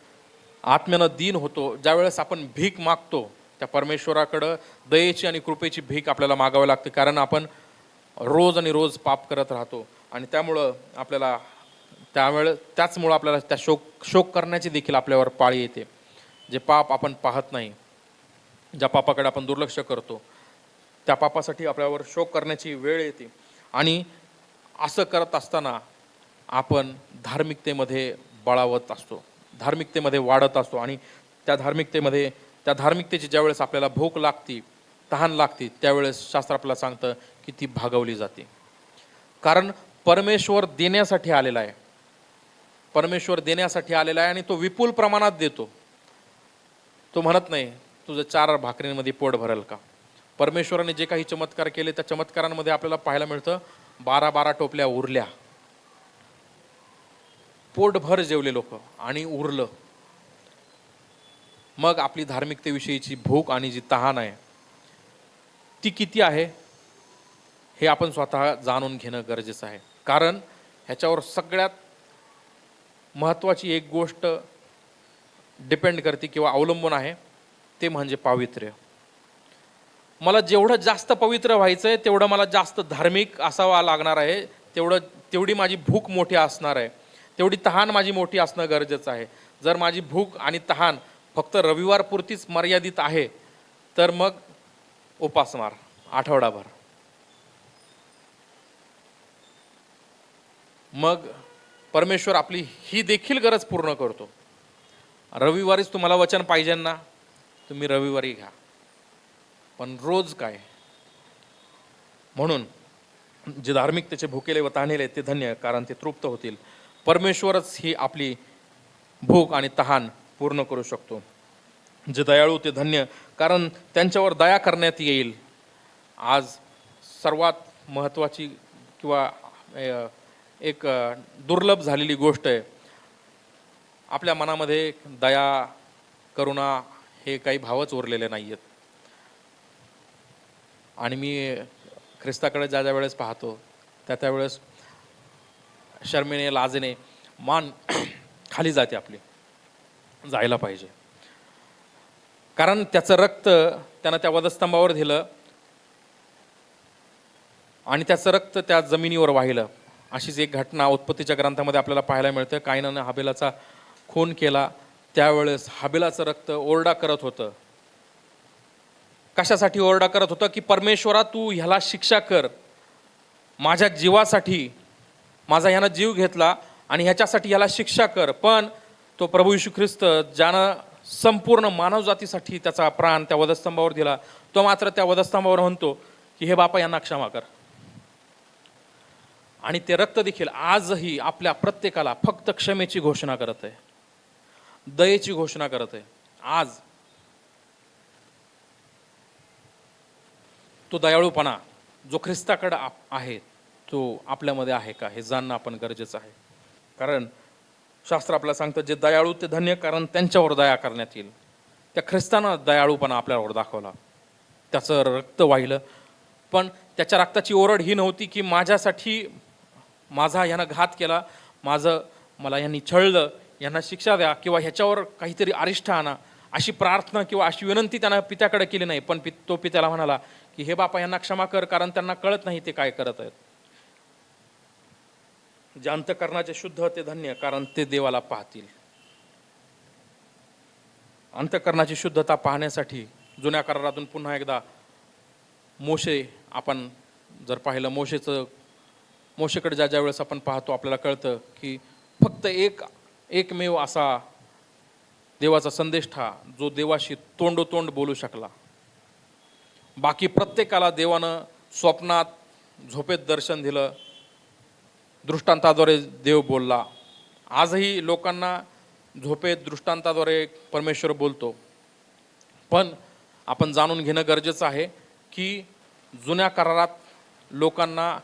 आत्म्यानं दीन होतो, ज्यावेळेस आपण भीक मागतो, त्या परमेश्वराकडं दयेची आणि कृपेची भीक आपल्याला मागावी लागते. कारण आपण रोज आणि रोज पाप करत राहतो आणि त्यामुळं त्याचमुळं आपल्याला त्या शोक करण्याची देखील आपल्यावर पाळी येते. जे पाप आपण पाहत नाही, ज्या पापाकडे आपण दुर्लक्ष करतो, त्या पापासाठी आपल्यावर शोक करण्याची वेळ येते. आणि असं करत असताना आपण धार्मिकतेमध्ये बळावत असतो, धार्मिकतेमध्ये वाढत असतो आणि त्या धार्मिकतेची ज्यावेळेस आपल्याला भूक लागती, तहान लागती, त्यावेळेस शास्त्र आपल्याला सांगतं की ती भागवली जाते. कारण परमेश्वर देण्यासाठी आलेला आहे. परमेश्वर देण्यासाठी आलेला आहे आणि तो विपुल प्रमाणात देतो. तो म्हणत नाही तुझं 4 भाकरींमध्ये पोट भरेल का. परमेश्वराने जे काही चमत्कार केले त्या चमत्कारांमध्ये आपल्याला पाहायला मिळतं 12 टोपल्या उरल्या, पोटभर जेवले लोक आणि उरलं. मग आपली धार्मिकतेविषयीची भूक आणि जी तहान आहे ती किती आहे हे आपण स्वतः जाणून घेणं गरजेचं आहे. कारण ह्याच्यावर सगळ्यात महत्त्वाची एक गोष्ट डिपेंड करते किंवा अवलंबून आहे, ते म्हणजे पावित्र्य. मला जेवढं जास्त पवित्र व्हायचं आहे तेवढं मला जास्त धार्मिक असावा लागणार आहे, तेवढी माझी भूक मोठी असणार आहे, तेवढी तहान माझी मोठी असणं गरजेचं आहे. जर माझी भूक आणि तहान फक्त रविवारपुरतीच मर्यादित आहे तर मग उपास मार आठवडाभर. मग परमेश्वर आपली ही देखील गरज पूर्ण करतो. रविवारीच तुम्हाला वचन पाहिजे ना, तुम्ही रविवारी घ्या, पण रोज काय? म्हणून जे धार्मिकतेचे भुकेले व ताणलेले ते धन्य कारण ते तृप्त होतील. परमेश्वरच ही आपली भूक आणि तहान पूर्ण करू शकतो. जे दयाळू ते धन्य कारण त्यांच्यावर दया करण्यात येईल. आज सर्वात महत्त्वाची किंवा एक दुर्लभ झालेली गोष्ट आहे, आपल्या मनामध्ये दया, करुणा हे काही भावच उरलेले नाही आहेत. आणि मी ख्रिस्ताकडे ज्या वेळेस पाहतो त्यावेळेस शर्मेने, लाजेने मान खाली जाते, आपली जायला पाहिजे. कारण त्याचं रक्त त्यानं त्या वधस्तंभावर दिलं आणि त्याचं रक्त त्या जमिनीवर वाहिलं. अशीच एक घटना उत्पत्तीच्या ग्रंथामध्ये आपल्याला पाहायला मिळते. कायनानं हाबेलाचा खून केला, त्यावेळेस हाबेलाचं रक्त ओरडा करत होतं. कशासाठी ओरडा करत होतं? की परमेश्वरा तू ह्याला शिक्षा कर, माझ्या जीवासाठी, माझा ह्यानं जीव घेतला आणि ह्याच्यासाठी ह्याला शिक्षा कर. पण तो प्रभू येशू ख्रिस्त ज्यानं संपूर्ण मानवजातीसाठी त्याचा प्राण त्या वधस्तंभावर दिला, तो मात्र त्या वधस्तंभावर म्हणतो की हे बापा यांना क्षमा कर. आणि ते रक्त देखील आजही आपल्या प्रत्येकाला फक्त क्षमेची घोषणा करत आहे, दयेची घोषणा करत आहे. आज तो दयाळूपणा जो ख्रिस्ताकडे आहे तो आपल्यामध्ये आहे का हे जाणणं आपण गरजेचं आहे. कारण शास्त्र आपल्याला सांगतं जे दयाळू ते धन्य, कारण त्यांच्यावर दया करण्यात येईल. त्या ख्रिस्तानं दयाळूपणा आपल्यावर दाखवला, त्याचं रक्त वाहिलं. पण त्याच्या रक्ताची ओरड ही नव्हती की माझ्यासाठी माझा ह्यानं घात केला, मला यांनी छळलं, यांना शिक्षा द्या किंवा ह्याच्यावर काहीतरी अरिष्ट आणा, अशी प्रार्थना किंवा अशी विनंती त्यानं पित्याकडे केली नाही. पण तो पित्याला म्हणाला की हे बापा यांना क्षमा कर, कारण त्यांना कळत नाही ते काय करत आहेत. जे अंतःकरणाचे शुद्ध ते धन्य, कारण ते देवाला पाहतील. अंतःकरणाची शुद्धता पाहण्यासाठी जुन्या करारातून पुन्हा एकदा मोशे आपण जर पाहिलं, मोशेकडे ज्या वेळेस आपण पाहतो आपल्याला कळतं की फक्त एकमेव असा देवाचा संदेष्टा जो देवाशी तोंडोतोंड बोलू शकला. बाकी प्रत्येकाला देवानं स्वप्नात, झोपेत दर्शन दिलं, दृष्टांताद्वारे देव बोलला. आजही लोकांना झोपेत दृष्टांताद्वारे परमेश्वर बोलतो. पण आपण जाणून घेणं गरजेचं आहे की जुन्या करारात लोकांना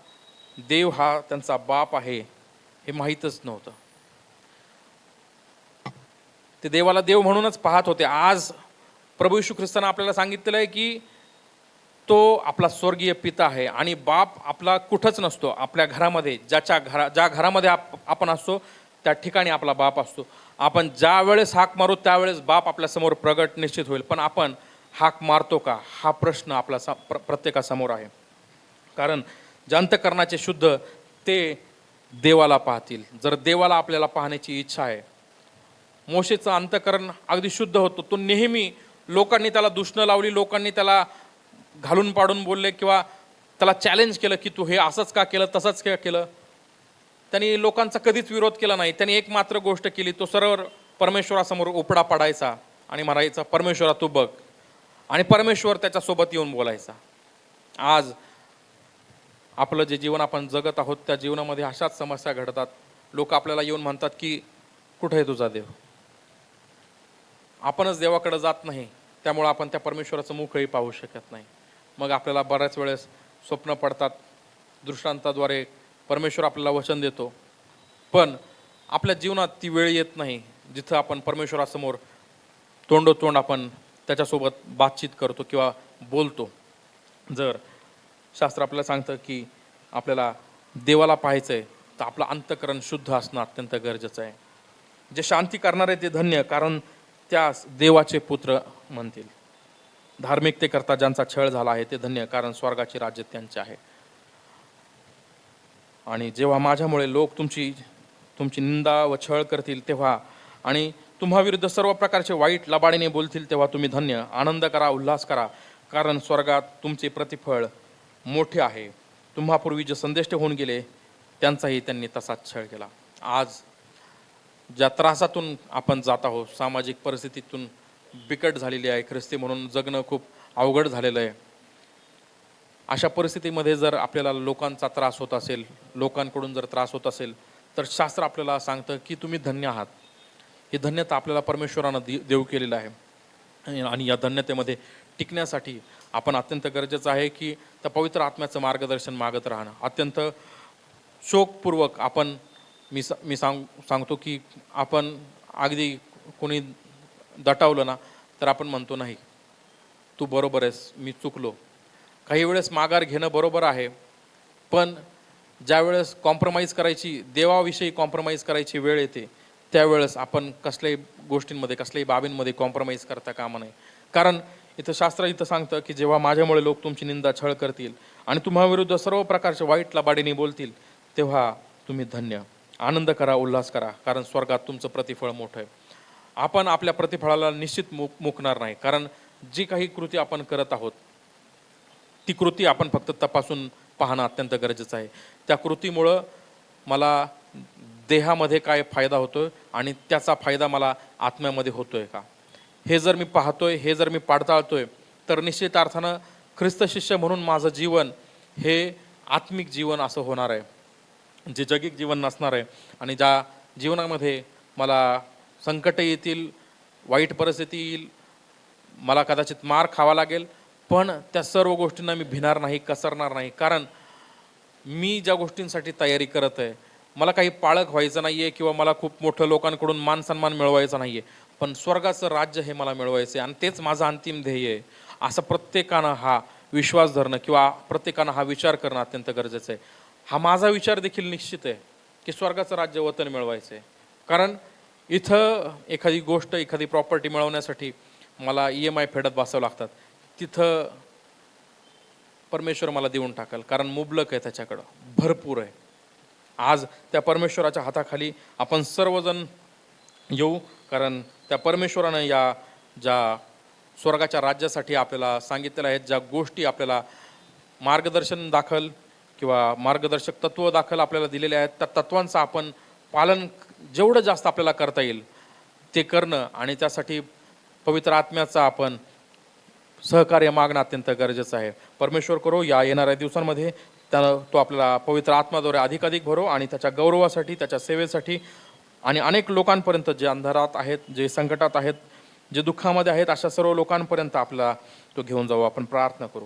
देव हा त्यांचा बाप आहे हे माहीतच नव्हतं. ते देवाला देव म्हणूनच पाहत होते. आज प्रभू येशू ख्रिस्तानं आपल्याला सांगितलेलं आहे की तो आपला स्वर्गीय पिता आहे आणि बाप आपला कुठंच नसतो. आपल्या घरामध्ये ज्या घरामध्ये आपण असतो त्या ठिकाणी आपला बाप असतो. आपण ज्या वेळेस हाक मारू त्यावेळेस बाप आपल्यासमोर प्रगट निश्चित होईल. पण आपण हाक मारतो का हा प्रश्न आपला प्रत्येकासमोर आहे. कारण जे अंतःकरणाचे शुद्ध ते देवाला पाहतील. जर देवाला आपल्याला पाहण्याची इच्छा आहे, मोशेचं अंतःकरण अगदी शुद्ध होतं. तो नेहमी लोकांनी त्याला दुष्ण लावली, लोकांनी त्याला घालून पाडून बोलले किंवा त्याला चॅलेंज केलं की तू हे असंच का केलं, तसंच का केलं. त्यांनी लोकांचा कधीच विरोध केला नाही. त्यांनी एक मात्र गोष्ट केली, तो सरळ परमेश्वरासमोर उपडा पडायचा आणि म्हणायचा परमेश्वरा तू बघ, आणि परमेश्वर त्याच्यासोबत येऊन बोलायचा. आज आपलं जे जीवन आपण जगत आहोत त्या जीवनामध्ये अशाच समस्या घडतात. लोक आपल्याला येऊन म्हणतात की कुठे आहे तुझा देव. आपणच देवाकडे जात नाही, त्यामुळं आपण त्या परमेश्वराचं मुखही पाहू शकत नाही. मग आपल्याला बऱ्याच वेळेस स्वप्न पडतात, दृष्टांताद्वारे परमेश्वर आपल्याला वचन देतो, पण आपल्या जीवनात ती वेळ येत नाही जिथं आपण परमेश्वरासमोर तोंडोतोंड आपण त्याच्यासोबत बातचीत करतो किंवा बोलतो. जर शास्त्र आपल्याला सांगतं की आपल्याला देवाला पाहायचं आहे तर आपलं अंतःकरण शुद्ध असणं अत्यंत गरजेचं आहे. जे शांती करणारे ते धन्य, कारण त्या देवाचे पुत्र म्हणतील. धार्मिकतेकरता ज्यांचा छळ झाला आहे ते धन्य, कारण स्वर्गाचे राज्य त्यांचे आहे. आणि जेव्हा माझ्यामुळे लोक तुमची निंदा व छळ करतील तेव्हा, आणि तुम्हाविरुद्ध सर्व प्रकारचे वाईट लबाडीने बोलतील तेव्हा तुम्ही धन्य, आनंद करा, उल्हास करा, कारण स्वर्गात तुमचे प्रतिफळ मोठे आहे. तुम्हापूर्वी जे संदेष्टे होऊन गेले त्यांचाही त्यांनी तसाच छळ केला. आज ज्या त्रासातून आपण जात आहोत, सामाजिक परिस्थितीतून बिकट झालेली आहे, ख्रिस्ती म्हणून जगणं खूप अवघड झालेलं आहे. अशा परिस्थितीमध्ये जर आपल्याला लोकांचा त्रास होत असेल, लोकांकडून जर त्रास होत असेल, तर शास्त्र आपल्याला सांगतं की तुम्ही धन्य आहात. ही धन्यता आपल्याला परमेश्वरानं देऊ केलेलं आहे. आणि या धन्यतेमध्ये टिकण्यासाठी आपण अत्यंत गरजेचं आहे की त्या पवित्र आत्म्याचं मार्गदर्शन मागत राहणं. अत्यंत शोकपूर्वक आपण मी सांगतो की आपण अगदी कोणी दटावलं ना तर आपण म्हणतो नाही तू बरोबर आहेस, मी चुकलो. काही वेळेस माघार घेणं बरोबर आहे, पण ज्या वेळेस कॉम्प्रोमाइज करायची, देवाविषयी कॉम्प्रोमाइज करायची वेळ येते त्यावेळेस आपण कसल्याही गोष्टींमध्ये, कसल्याही बाबींमध्ये कॉम्प्रोमाइज करता कामा नये. कारण शास्त्र सांगतं की जेव्हा माझ्यामुळे लोक तुमची निंदा छळ करतील आणि तुम्हाविरुद्ध सर्व प्रकारचे वाईट लबाडीने बोलतील तेव्हा तुम्ही धन्य, आनंद करा, उल्हास करा, कारण स्वर्गात तुमचं प्रतिफळ मोठं आहे. आपण आपल्या प्रतिफळाला निश्चित मुकणार नाही, कारण जी काही कृती आपण करत आहोत ती कृती आपण फक्त तपासून पाहणं अत्यंत गरजेचं आहे. त्या कृतीमुळं मला देहामध्ये काय फायदा होतोय आणि त्याचा फायदा मला आत्म्यामध्ये होतोय का, हे जर मी पाहतोय, हे जर मी पडताळतोय, तर निश्चित अर्थानं ख्रिस्त शिष्य म्हणून माझं जीवन हे आत्मिक जीवन असं होणार आहे. जे जगिक जीवन नसणार आहे आणि ज्या जीवनामध्ये मला संकट येतील, वाईट परिस्थिती येईल, मला कदाचित मार खावा लागेल, पण त्या सर्व गोष्टींना मी भिणार नाही, कसरणार नाही. कारण मी ज्या गोष्टींसाठी तयारी करत आहे, मला काही पाळक व्हायचं नाही आहे किंवा मला खूप मोठं लोकांकडून मान सन्मान मिळवायचा नाही आहे, पण स्वर्गाचं राज्य हे मला मिळवायचं आहे आणि तेच माझं अंतिम ध्येय आहे. असं प्रत्येकानं हा विश्वास धरणं किंवा प्रत्येकानं हा विचार करणं अत्यंत गरजेचं आहे. हा माझा विचार देखील निश्चित आहे की स्वर्गाचं राज्य वतन मिळवायचं आहे. कारण इथं एखादी गोष्ट, एखादी प्रॉपर्टी मिळवण्यासाठी मला EMI फेडत बसावं लागतात. तिथं परमेश्वर मला देऊन टाकाल, कारण मुबलक आहे, त्याच्याकडं भरपूर आहे. आज त्या परमेश्वराच्या हाताखाली आपण सर्वजण येऊ, कारण त्या परमेश्वरानं या ज्या स्वर्गाच्या राज्यासाठी आपल्याला सांगितलेल्या आहेत, ज्या गोष्टी आपल्याला मार्गदर्शन दाखल किंवा मार्गदर्शक तत्व दाखल आपल्याला दिलेले आहेत, त्या तत्वांचं आपण पालन जेवढं जास्त आपल्याला करता येईल ते करणं आणि त्यासाठी पवित्र आत्म्याचा आपण सहकार्य मागणं अत्यंत गरजेचं आहे. परमेश्वर करो या येणाऱ्या दिवसांमध्ये तो आपल्याला पवित्र आत्म्याद्वारे अधिकाधिक भरो आणि त्याच्या गौरवासाठी, त्याच्या सेवेसाठी आणि अनेक लोकांपर्यंत जे अंधारात आहेत, जे संकटात आहेत, जे दुःखामध्ये आहेत, अशा सर्व लोकांपर्यंत आपल्याला तो घेऊन जाऊ. आपण प्रार्थना करू.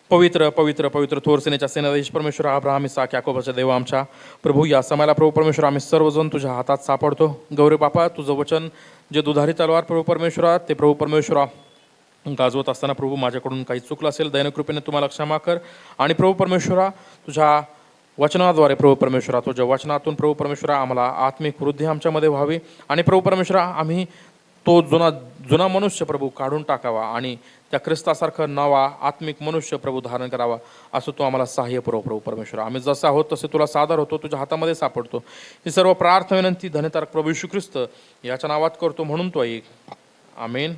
पवित्र पवित्र पवित्र थोर सेनेच्या सेनाधीश परमेश्वर, अब्राहम, इसाक, याकोबाच्या देवा आमच्या प्रभू, या समयाला प्रभू परमेश्वर आम्ही सर्वजण तुझ्या हातात सापडतो. गौरी बापा, तुझं वचन जे दुधारी तलवार प्रभू परमेश्वरा, ते प्रभू परमेश्वरा गाजवत असताना प्रभू माझ्याकडून काही चुकलं असेल, दयनकृपेने तुम्हाला क्षमा कर. आणि प्रभू परमेश्वरा, तुझ्या वचनाद्वारे प्रभू परमेश्वरा, तुझ्या वचनातून प्रभू परमेश्वरा आम्हाला आत्मिक वृद्धी आमच्यामध्ये व्हावी आणि प्रभू परमेश्वरा आम्ही तो जुना मनुष्य प्रभू काढून टाकावा आणि त्या ख्रिस्तासारखं नवा आत्मिक मनुष्य प्रभू धारण करावा, असं तू आम्हाला सहाय्य पुरव प्रभू परमेश्वर. आम्ही जसं आहोत तसे तुला सादर होतो, तुझ्या हातामध्ये सापडतो. ही सर्व प्रार्थना विनंती धन्यतारक प्रभू येशू ख्रिस्त याच्या नावात करतो, म्हणून तो ऐक. आमेन.